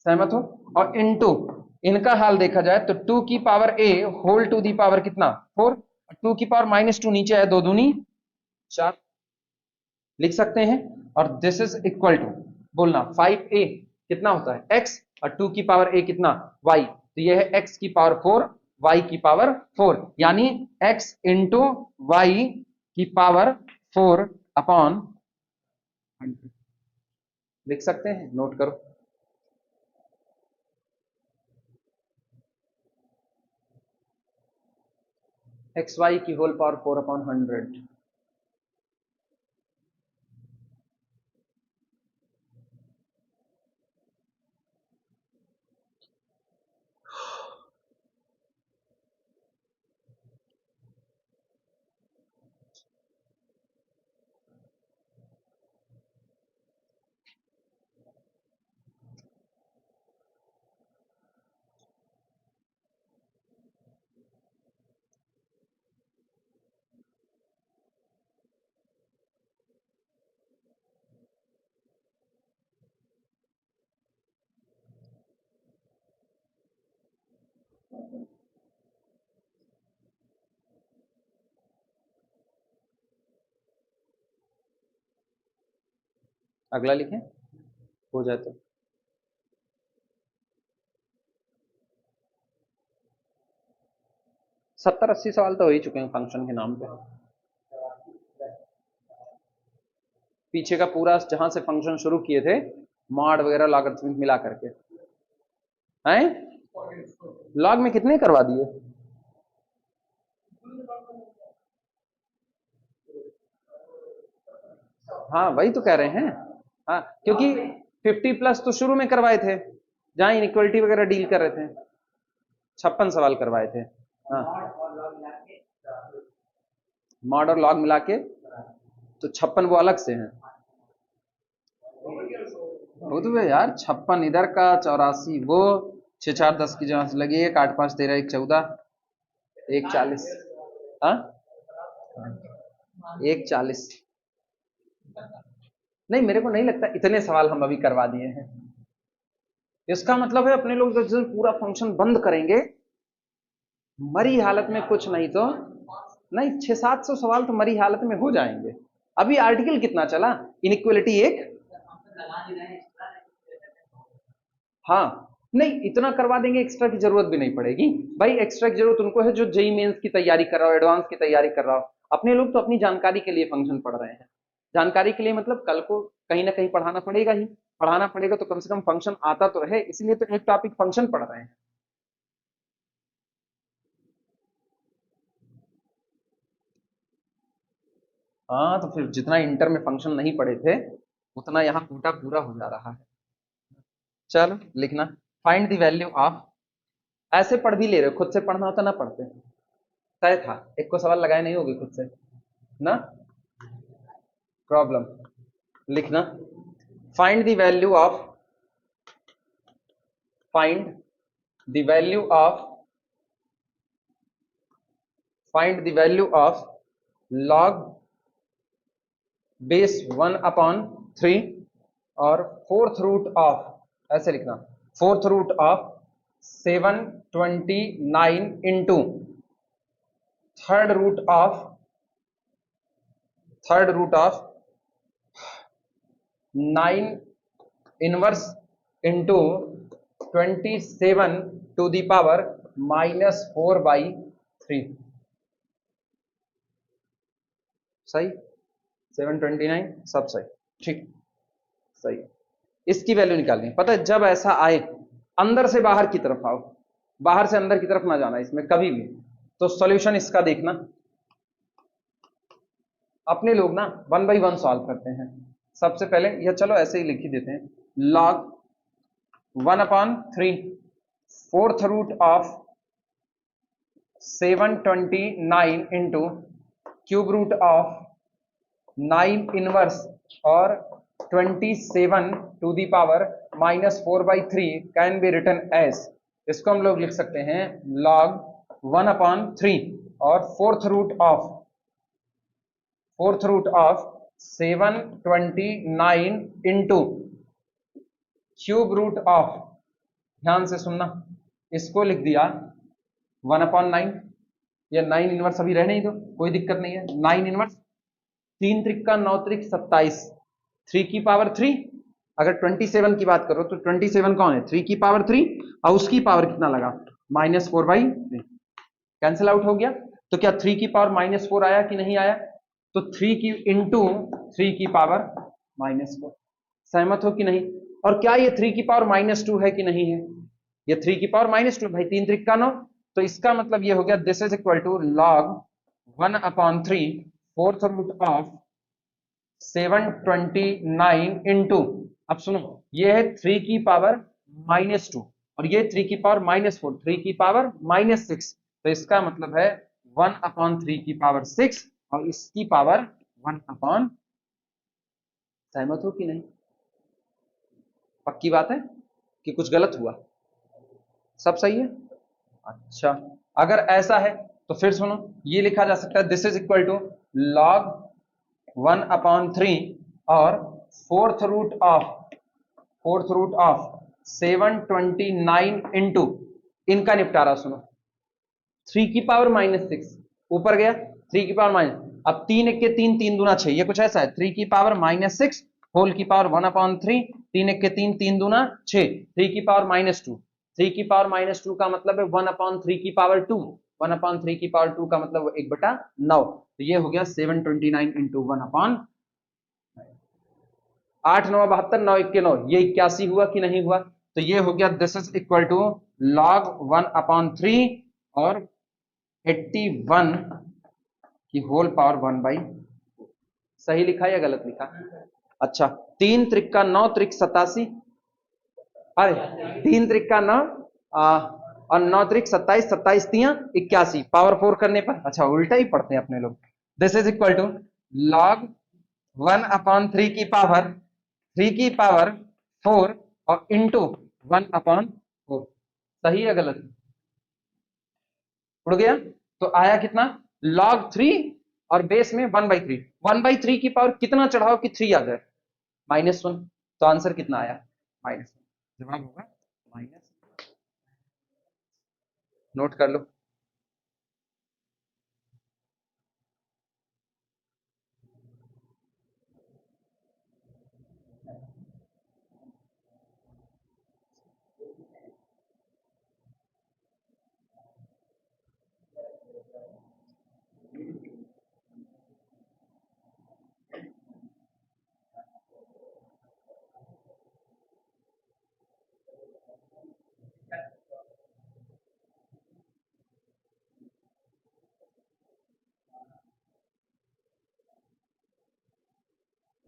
सहमत हो। और इनटू इनका हाल देखा जाए तो 2 की power a whole to the power कितना 4, 2 की पावर -2 नीचे आया दो दूनी 4 लिख सकते हैं। और दिस इज इक्वल टू, बोलना 5a कितना होता है x और 2 की पावर a कितना y, तो यह है x की पावर 4 y की पावर 4, यानी x इंटू वाई की पावर 4 अपॉन 100 लिख सकते हैं, नोट करो। एक्स वाई की होल पावर 4 अपॉन 100। अगला लिखें, हो जाए तो। 70-80 सवाल तो हो ही चुके हैं फंक्शन के नाम पे। पीछे का पूरा जहां से फंक्शन शुरू किए थे, मॉड वगैरह लॉगरिथमिक मिला करके, हैं लॉग में कितने करवा दिए। हाँ वही तो कह रहे हैं। हाँ क्योंकि 50+ तो शुरू में करवाए थे जहां इनइक्वलिटी वगैरह डील कर रहे थे, 56 सवाल करवाए थे। हाँ मॉड और लॉग मिला के तो 56 वो अलग से हैं। वो तो यार 56 इधर का, 84 वो, 6 4 10 की जहां से लगी, 1 8 5 13 1 14, 1 40, हाँ 1 40। नहीं मेरे को नहीं लगता इतने सवाल हम अभी करवा दिए हैं। इसका मतलब है अपने लोग जिस दिन पूरा फंक्शन बंद करेंगे, मरी हालत में कुछ नहीं तो नहीं 600-700 सवाल तो मरी हालत में हो जाएंगे। अभी आर्टिकल कितना चला, इनइक्वलिटी एक, हाँ नहीं इतना करवा देंगे, एक्स्ट्रा की जरूरत भी नहीं पड़ेगी। भाई एक्स्ट्रा की जरूरत उनको है जो जेई मेंस की तैयारी कर रहा हो, एडवांस की तैयारी कर रहा हो। अपने लोग तो अपनी जानकारी के लिए फंक्शन पढ़ रहे हैं। जानकारी के लिए मतलब कल को कहीं ना कहीं पढ़ाना पड़ेगा ही, पढ़ाना पड़ेगा तो कम से कम फंक्शन आता तो रहे, इसलिए तो एक टॉपिक फंक्शन पढ़ रहे हैं। हाँ तो फिर जितना इंटर में फंक्शन नहीं पढ़े थे उतना यहाँ कोटा पूरा हो जा रहा है। चलो लिखना, फाइंड द वैल्यू ऑफ, ऐसे पढ़ भी ले रहे हो, खुद से पढ़ना होता ना पढ़ते, तय था एक को सवाल लगाए नहीं होगी खुद से ना, प्रॉब्लम लिखना, find the value of, find the value of, find the value of log base 1/3 और फोर्थ रूट ऑफ, ऐसे लिखना, fourth root of 729 into third root of, third root of 9 inverse into 27 to the power -4/3, सही, 729 सब सही, ठीक, सही। इसकी value निकालनी है। पता है जब ऐसा आए अंदर से बाहर की तरफ आओ, बाहर से अंदर की तरफ ना जाना इसमें कभी भी। तो सॉल्यूशन इसका देखना, अपने लोग ना 1 by 1 सॉल्व करते हैं। सबसे पहले यह चलो ऐसे ही लिख ही देते हैं, log 1/3 fourth root of 729 into cube root of 9 inverse और 27 to the power -4/3 can be written as, इसको हम लोग लिख सकते हैं log 1/3 और fourth root of 729 into cube root of, ध्यान से सुनना, इसको लिख दिया 1/9, या 9 इनवर्स अभी रहने ही दो, कोई दिक्कत नहीं है। 9 इनवर्स 3 त्रिका 9 त्रिक 27, 3 की पावर 3। अगर 27 की बात करो तो 27 कौन है, 3 की पावर 3, और उसकी पावर कितना लगा, -4/3, कैंसिल आउट हो गया। तो क्या 3 की पावर -4 आया कि नहीं आया, तो 3 की इंटू 3 की पावर -4, सहमत हो कि नहीं। और क्या ये 3 की पावर -2 है कि नहीं है, ये 3 की पावर -2 भाई, 3 त्रिक 9, तो इसका मतलब ये हो गया this is equal to log 1/3 fourth root of 729 into, अब सुनो, ये है 3 की पावर -2 और ये 3 की पावर -4, 3 की पावर -6, तो इसका मतलब है 1/3 की पावर 6 और इसकी पावर 1/, सहमत हो कि नहीं, पक्की बात है कि कुछ गलत हुआ, सब सही है। अच्छा, अगर ऐसा है तो फिर सुनो, ये लिखा जा सकता है this is equal to log 1/3 और फोर्थ रूट ऑफ 729 इंटू, इनका निपटारा सुनो, 3 की पावर -6 ऊपर गया, 3 की पावर माइनस, अब 3 1 के 3, 3 दूना 6, ये कुछ ऐसा है, 3 की पावर -6 होल की पावर 1/3, 3 1 के 3, 3 दूना 6, 3 की पावर -2, 3 की पावर -2 का मतलब है 1/3 की पावर 2, 1/3 की पावर 2 का मतलब 1/9, तो ये हो गया 729 इंटू 1/, 8 9 72, 9 1 के 9, ये 81 हुआ कि नहीं हुआ, तो ये हो गया this is equal to log 1/3 और 81 की होल पावर 1/, सही लिखा या गलत लिखा। अच्छा, 3 त्रिक 9 त्रिक 87, अरे 3 त्रिक 9 और 9 त्रिक 27, 27 तियां 81, पावर 4 करने पर, अच्छा उल्टा ही पढ़ते हैं अपने लोग, this is equal to log 1/3 की पावर 3 की पावर 4 और इंटू 1/4, सही है गलत, उड़ गया। तो आया कितना, log 3 और बेस में 1/3, 1/3 की पावर कितना चढ़ाओ कि 3 आ जाए, -1, तो आंसर कितना आया, -1, जवाब होगा माइनस, नोट कर लो।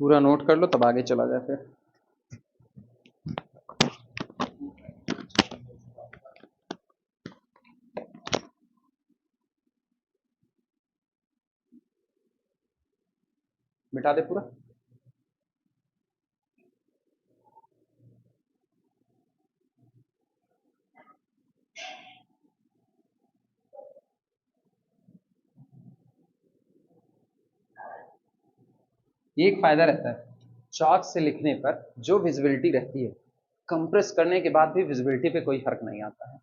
पूरा नोट कर लो तब आगे चला जाए फिर। मिटा दे पूरा। ये एक फायदा रहता है, चॉक से लिखने पर जो विजिबिलिटी रहती है, कंप्रेस करने के बाद भी विजिबिलिटी पे कोई फर्क नहीं आता है।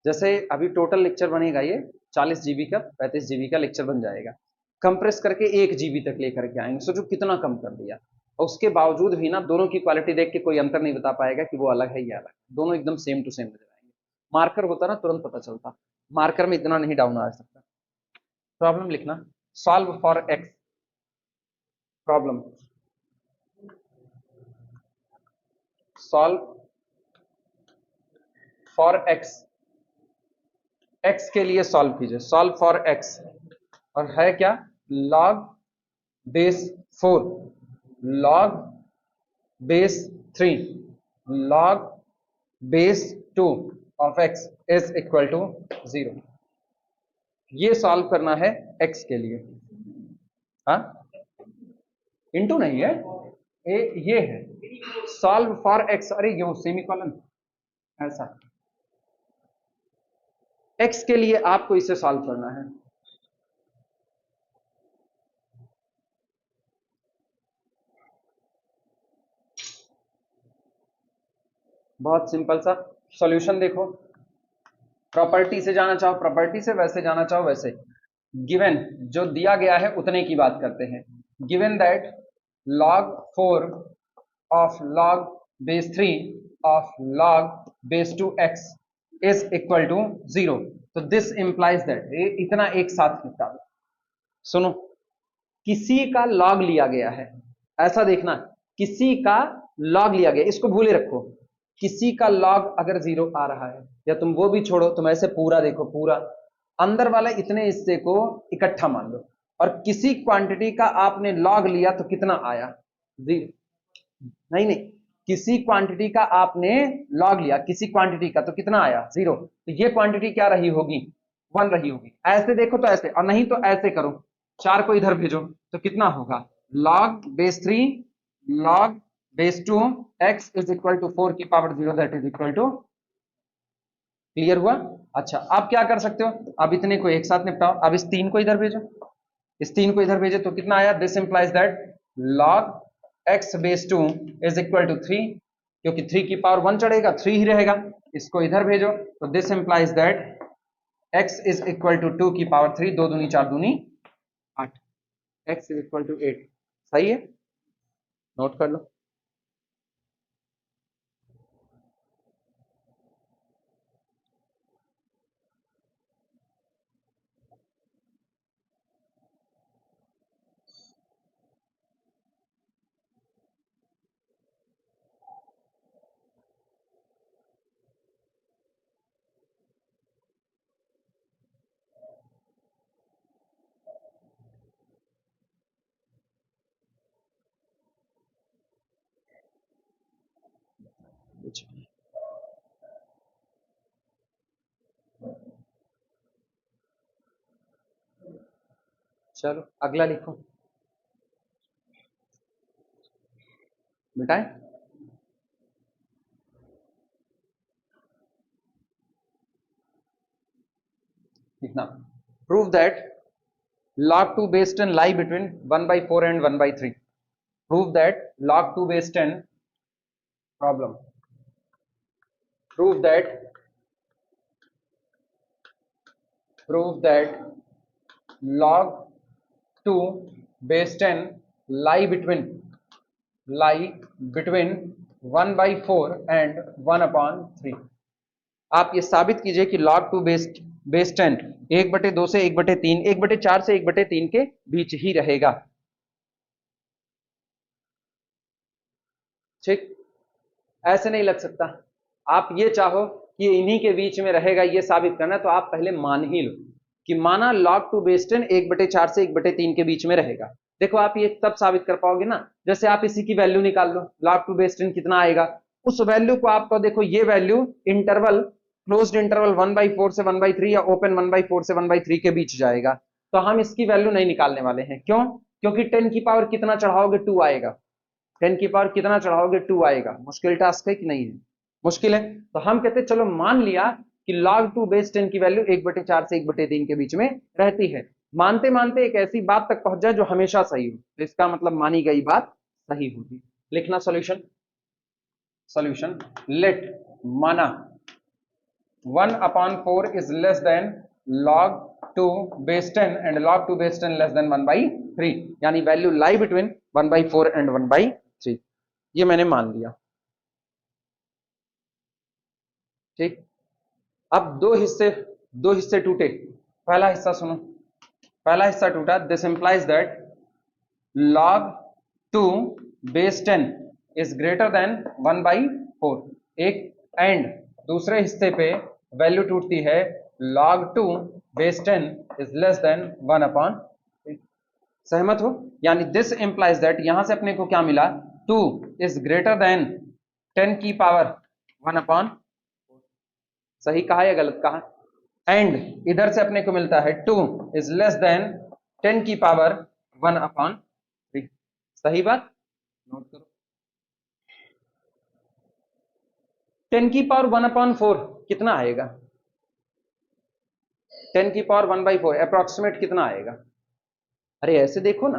जैसे अभी टोटल लेक्चर बनेगा ये 40 जीबी का, 35 जीबी का लेक्चर बन जाएगा, कंप्रेस करके 1 जीबी तक लेकर के आएंगे, सोचो कितना कम कर दिया, और उसके बावजूद भी ना दोनों की क्वालिटी देख के कोई अंतर नहीं बता पाएगा कि वो अलग है या अलग, दोनों एकदम सेम टू सेम नजर आएंगे। मार्कर होता ना तुरंत पता चलता, मार्कर में इतना नहीं डाउन आ सकता। प्रॉब्लम लिखना, solve for x, problem solve for x, x के लिए सॉल्व कीजिए, सॉल्व फॉर एक्स, और है क्या, log base 4, log base 3, log base 2 of x is equal to 0। ये सॉल्व करना है x के लिए। हाँ, इंटू नहीं है, ये है सॉल्व फॉर x, अरे ये सेमीकोलन ऐसा, x के लिए आपको इसे सॉल्व करना है। बहुत सिंपल सा सॉल्यूशन देखो, प्रॉपर्टी से जाना चाहो प्रॉपर्टी से, वैसे जाना चाहो वैसे। गिवन जो दिया गया है उतने की बात करते हैं। Given that log 4 of log base 3 of log base 2 x is equal to 0, तो दिस इंप्लाइज दैट, इतना एक साथ निपटा दो। सुनो, किसी का log लिया गया है, ऐसा देखना, किसी का log लिया गया, इसको भूले रखो। किसी का log अगर 0 आ रहा है, या तुम वो भी छोड़ो, तुम ऐसे पूरा देखो, पूरा अंदर वाला इतने हिस्से को इकट्ठा मान लो, और किसी क्वांटिटी का आपने log लिया तो कितना आया, 0। नहीं नहीं, किसी क्वांटिटी का आपने log लिया, किसी क्वांटिटी का, तो कितना आया, 0। तो ये क्वांटिटी क्या रही होगी, 1 रही होगी। ऐसे देखो तो ऐसे, और नहीं तो ऐसे करो, 4 को इधर भेजो तो कितना होगा, log base 3 log base 2 x is equal to 4 की power 0, that is equal to, clear हुआ। अच्छा, आप क्या कर सकते हो, अब इतने को एक साथ निपटाओ, अब इस 3 को इधर भेजो, इस 3 को इधर भेजो तो कितना आया, this implies that log x base 2 is equal to 3, क्योंकि 3 की पावर 1 चढ़ेगा, 3 ही रहेगा। इसको इधर भेजो तो this implies that x is equal to 2 की पावर 3, 2 दूनी 4 दूनी 8, x इज इक्वल टू 8। सही है, नोट कर लो। चलो अगला लिखो, मिटाएं। लिखना, prove that log 2 base 10 lie between 1 by 4 and 1 by 3। prove that log 2 base 10 problem, prove that log 2 base 10 lie between 1 by 4 and 1 upon 3। आप ये साबित कीजिए कि log 2 बेस 10 1/2 से 1/3, 1/4 से 1/3 के बीच ही रहेगा। ठीक, ऐसे नहीं लग सकता। आप ये चाहो कि इन्हीं के बीच में रहेगा, ये साबित करना, तो आप पहले मान ही लो कि माना log 2 बेस 10 1/4 से 1/3 के बीच में रहेगा। देखो आप ये तब साबित कर पाओगे ना, जैसे आप इसी की वैल्यू निकाल लो, log 2 बेस 10 कितना आएगा, उस वैल्यू को आपको देखो, ये वैल्यू इंटरवल, क्लोज्ड इंटरवल 1/4 से 1/3 या ओपन 1/4 से 1/3 के बीच जाएगा, तो हम इसकी वैल्यू नहीं निकालने वाले हैं। क्यों, क्योंकि 10 की पावर कितना चढ़ाओगे, 2 आएगा, 10 की पावर कितना चढ़ाओगे, 2 आएगा। मुश्किल टास्क है कि नहीं है, मुश्किल है। तो हम कहते चलो मान लिया कि log 2 बेस 10 की वैल्यू 1/4 से 1/3 के बीच में रहती है। मानते मानते एक ऐसी बात तक पहुंच जाए जो हमेशा सही हो, तो इसका मतलब मानी गई बात सही होगी। लिखना सॉल्यूशन, सॉल्यूशन लेट, माना 1/4 is less than log 2 base 10 and log 2 base 10 less than 1/3, यानी वैल्यू लाई बिटवीन 1/4 and 1/3। ये मैंने मान लिया। ठीक, अब दो हिस्से टूटे। पहला हिस्सा सुनो, पहला हिस्सा टूटा, this implies that log 2 base 10 is greater than 1/3। 4 एक, एंड दूसरे हिस्से पे वैल्यू टूटती है log 2 base 10 is less then 1/3। सहमत हो? यानी दिस इंप्लाइज दैट यहां से अपने को क्या मिला, 2 इज ग्रेटर देन 10 की पावर 1/4। सही कहा या गलत कहा? एंड इधर से अपने को मिलता है 2 इज लेस देन 10 की पावर 1/3। सही बात, नोट करो। 10 की पावर 1/4 कितना आएगा? 10 की पावर 1/4 अप्रोक्सीमेट कितना आएगा? अरे ऐसे देखो ना,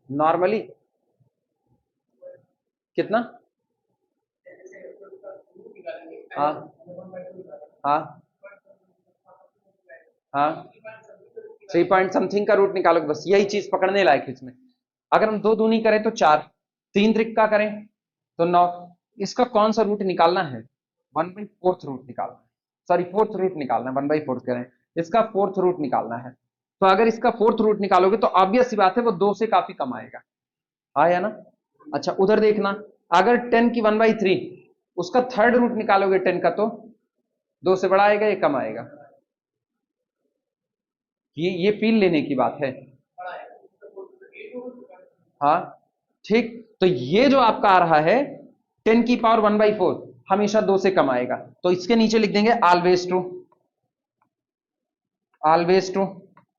नॉर्मली कितना? हाँ हाँ हाँ, 3 पॉइंट समथिंग का रूट निकालो, बस यही चीज पकड़ने लायक है इसमें। अगर हम 2 दूनी करें तो 4, 3 त्रिक्का करें तो 9। इसका कौन सा रूट निकालना है? 1/4 रूट निकालना है, सॉरी 4th रूट निकालना है, 1/4 करें, इसका 4th रूट निकालना है। तो अगर इसका 4th रूट निकालोगे तो ऑब्वियस सी बात है वो 2 से काफी कम आएगा, आया ना? अच्छा उधर देखना, अगर 10 की 1/3 उसका 3rd रूट निकालोगे 10 का, तो 2 से बड़ा आएगा या कम आएगा? ये फील लेने की बात है। हाँ ठीक, तो ये जो आपका आ रहा है 10 की पावर 1/4 हमेशा 2 से कम आएगा, तो इसके नीचे लिख देंगे ऑलवेज ट्रू, ऑलवेज ट्रू।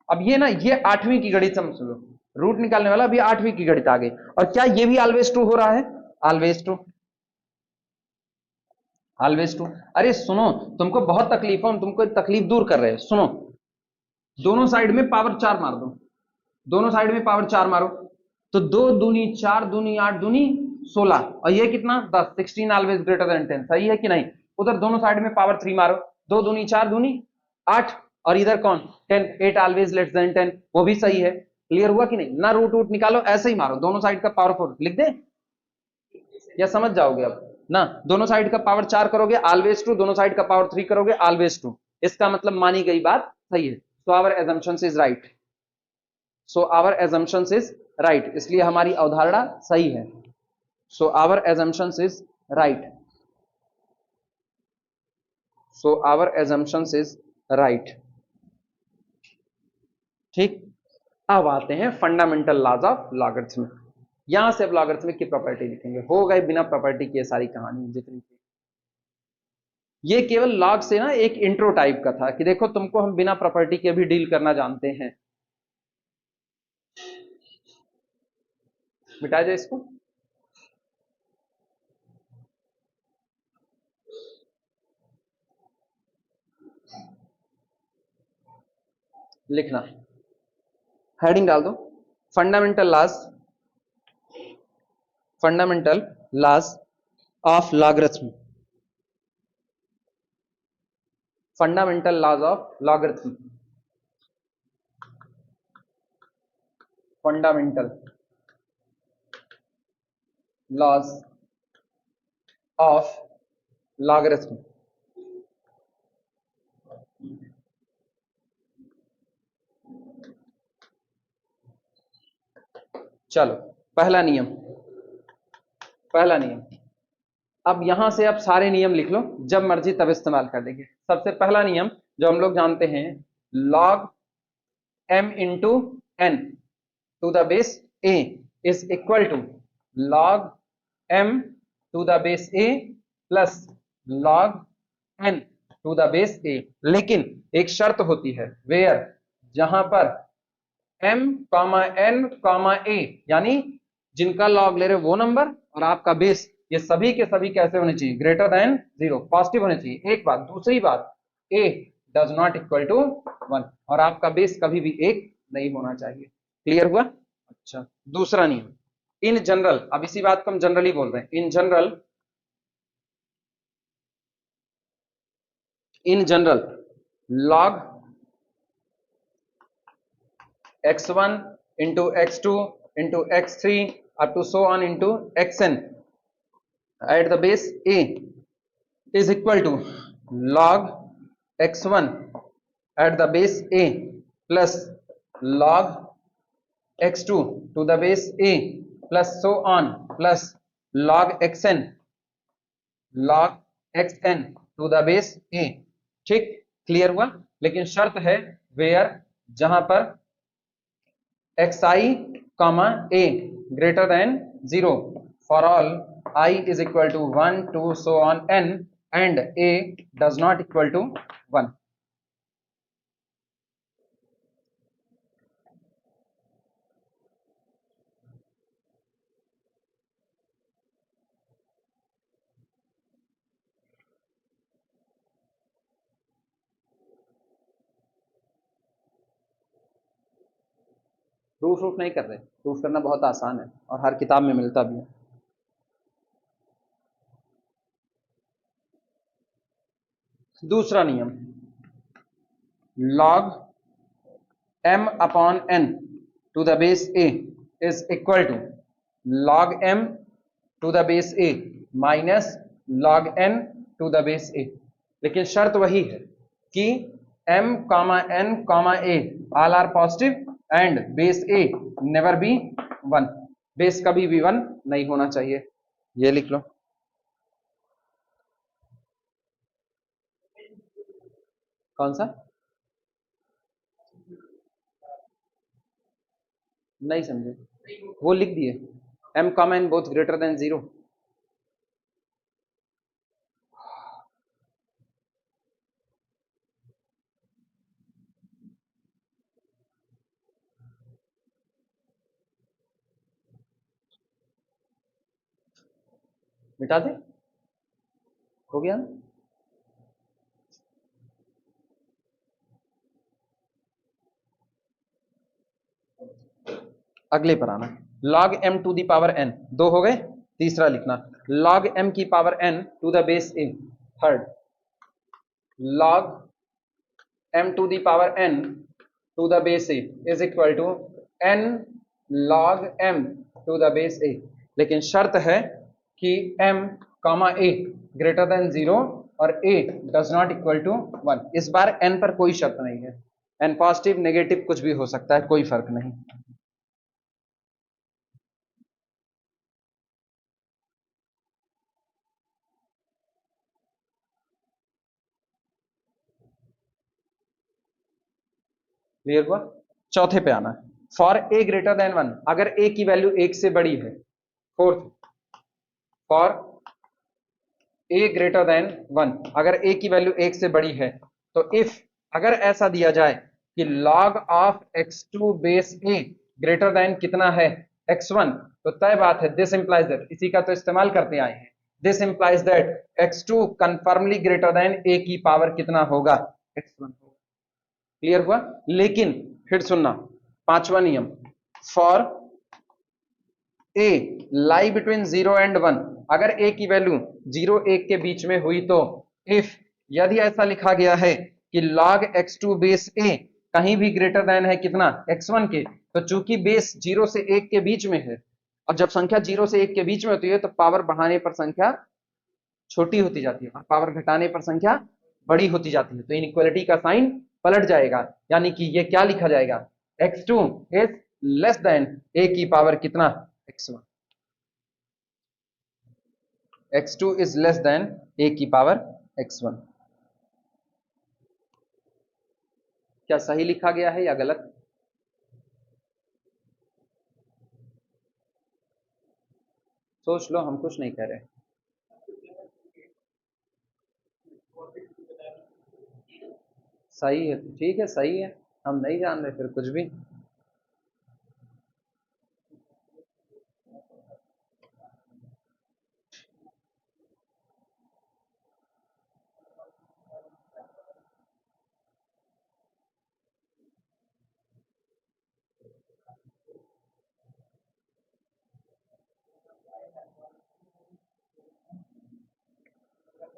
अब ये ना, ये 8वीं की गणित समझ लो, रूट निकालने वाला अभी 8वीं की गणित आ गई। और क्या ये भी ऑलवेज ट्रू हो रहा है? Always true, always true. अरे सुनो, तुमको बहुत तकलीफ है, हम तुमको तकलीफ दूर कर रहे हैं, सुनो। दोनों साइड में पावर 4 मार दो, दोनों साइड में पावर 4 मारो, तो 2 दूनी 4 दूनी 8 दूनी 16, और ये कितना 10, 16 ऑलवेज ग्रेटर देन 10। सही है कि नहीं? उधर दोनों साइड में पावर 3 मारो, 2 दूनी 4 दूनी 8, और इधर कौन 10, 8 ऑलवेज लेस देन 10, वो भी सही है। क्लियर हुआ कि नहीं? ना रूट रूट निकालो, ऐसे ही मारो, दोनों साइड का पावर 4 लिख दे या समझ जाओगे? अब ना, दोनों साइड का पावर 4 करोगे ऑलवेज ट्रू, दोनों साइड का पावर 3 करोगे ऑलवेज ट्रू, इसका मतलब मानी गई बात सही है। So our assumption is right, so our assumption is right, इसलिए हमारी अवधारणा सही है। So our assumption is right, so our assumption is right. ठीक, अब आते हैं फंडामेंटल लॉज ऑफ लॉगरिथम। यहां से अब लॉगरिथमिक की प्रॉपर्टी लिखेंगे, हो गए बिना प्रॉपर्टी की सारी कहानी जितनी थी। ये केवल लॉग से ना एक इंट्रो टाइप का था कि देखो तुमको हम बिना प्रॉपर्टी के भी डील करना जानते हैं। मिटा जाए इसको, लिखना, हेडिंग डाल दो, fundamental laws, fundamental laws of logarithm, fundamental laws of logarithm, fundamental laws of logarithm. चलो पहला नियम, पहला नियम, अब यहां से आप सारे नियम लिख लो, जब मर्जी तब इस्तेमाल कर देंगे। सबसे पहला नियम जो हम लोग जानते हैं, log m into n to the base a is equal to log m to the base a plus log n to the base a। लेकिन एक शर्त होती है, वेयर, जहां पर m n a, यानी जिनका लॉग ले रहे वो नंबर और आपका बेस, ये सभी के सभी कैसे होने चाहिए? ग्रेटर देन 0, पॉजिटिव होने चाहिए। एक बात, दूसरी बात, a does not equal to 1, और आपका बेस कभी भी 1 नहीं होना चाहिए। क्लियर हुआ? अच्छा, दूसरा नियम, इन जनरल, अब इसी बात को हम जनरली बोल रहे हैं, in general, in general log x1 into x2 into x3 up to so on into xn at the base a is equal to log x1 at the base a plus log x2 to the base a plus so on plus log xn log x n to the base a. ठीक, clear हुआ। लेकिन शर्त है where, जहां पर x i comma a greater than 0 for all i is equal to 1 2 so on n and a does not equal to 1। Proof नहीं कर रहे, प्रूफ करना बहुत आसान है और हर किताब में मिलता भी है। दूसरा नियम, log m upon n to the base a is equal to log m to the base a minus log n to the base a। लेकिन शर्त वही है कि m comma n comma a all are positive and base a never be 1। Base कभी भी 1 नहीं होना चाहिए। ये लिख लो। कौन सा? नहीं समझे, वो लिख दिए m comma n both greater than 0। मिटा दे, हो गया ना। अगले पर आना, log m to the power n, दो हो गए। तीसरा लिखना log m की power n to the base a। Third log m to the power n to the base a is equal to n log m to the base a। लेकिन शर्त है कि m comma a greater than 0 और a does not equal to 1। इस बार n पर कोई शर्त नहीं है, n पॉजिटिव नेगेटिव कुछ भी हो सकता है, कोई फर्क नहीं। क्लियर हुआ। चौथे पे आना, फॉर ए ग्रेटर देन 1, अगर ए की वैल्यू 1 से बड़ी है। Fourth, for a greater then 1, अगर ए की वैल्यू 1 से बड़ी है तो इफ, अगर ऐसा दिया जाए कि log of x2 base A greater then कितना है x1, तो तय बात है दिस इंप्लाइज दैट, इसी का तो इस्तेमाल करते आए हैं, this implies that x2 कंफर्मली greater than a की पावर कितना होगा, x1। क्लियर हुआ। लेकिन फिर सुनना, पांचवा नियम, for a lie between 0 and 1, अगर ए की वैल्यू 0 1 के बीच में हुई तो इफ, यदि ऐसा लिखा गया है कि log x2 बेस ए कहीं भी ग्रेटर देन है कितना, x1 के, तो चूंकि बेस 0 से 1 के बीच में है और जब संख्या 0 से 1 के बीच में होती है तो पावर बढ़ाने पर संख्या छोटी होती जाती है और पावर घटाने पर संख्या बड़ी होती जाती है, तो इनइक्वालिटी का साइन पलट जाएगा। यानी कि ये क्या लिखा जाएगा, x2 is less then a की पावर कितना, x1। x2 is less then a की पावर x1। क्या सही लिखा गया है या गलत? सोच लो, हम कुछ नहीं कह रहे। सही है, ठीक है, सही है, हम नहीं जान रहे फिर कुछ भी।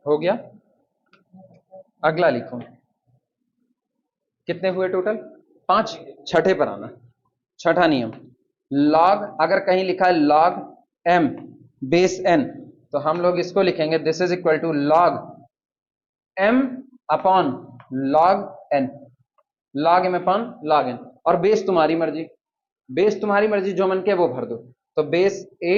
हो गया। अगला लिखो, कितने हुए टोटल, 5। छठे पर आना, छठा नियम, log, अगर कहीं लिखा है log m बेस n, तो हम लोग इसको लिखेंगे this is equal to log m upon log n, log m upon log n। और बेस तुम्हारी मर्जी, बेस तुम्हारी मर्जी, जो मन के वो भर दो। तो बेस a,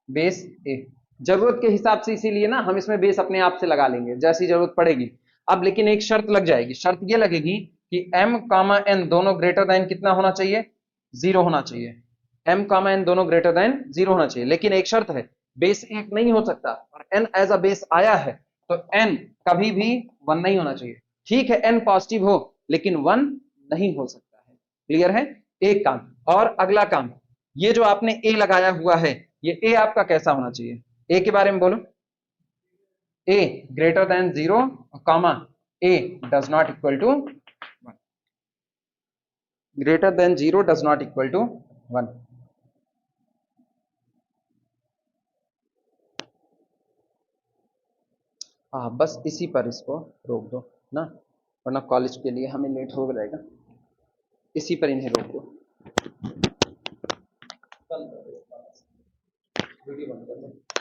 बेस a, जरूरत के हिसाब से, इसीलिए ना हम इसमें बेस अपने आप से लगा लेंगे जैसी जरूरत पड़ेगी। अब लेकिन एक शर्त लग जाएगी, शर्त ये लगेगी कि m कामा n दोनों ग्रेटर देन कितना होना चाहिए, 0 होना चाहिए। m कामा n दोनों ग्रेटर देन 0 होना चाहिए, लेकिन एक शर्त है, बेस एक नहीं हो सकता, और n एज अ बेस आया है तो n कभी भी 1 नहीं होना चाहिए। ठीक है n पॉजिटिव हो लेकिन 1 नहीं हो सकता है। क्लियर है? एक काम। और अगला काम, ये जो आपने a लगाया हुआ है, ये a आपका कैसा होना चाहिए, a के बारे में बोलो। a greater than 0 comma a does not equal to 1, greater than 0 does not equal to 1। हाँ बस इसी पर इसको रोक दो ना, वरना कॉलेज के लिए हमें लेट हो जाएगा। इसी पर इन्हें रोक दो। वीडियो बंद कर दो।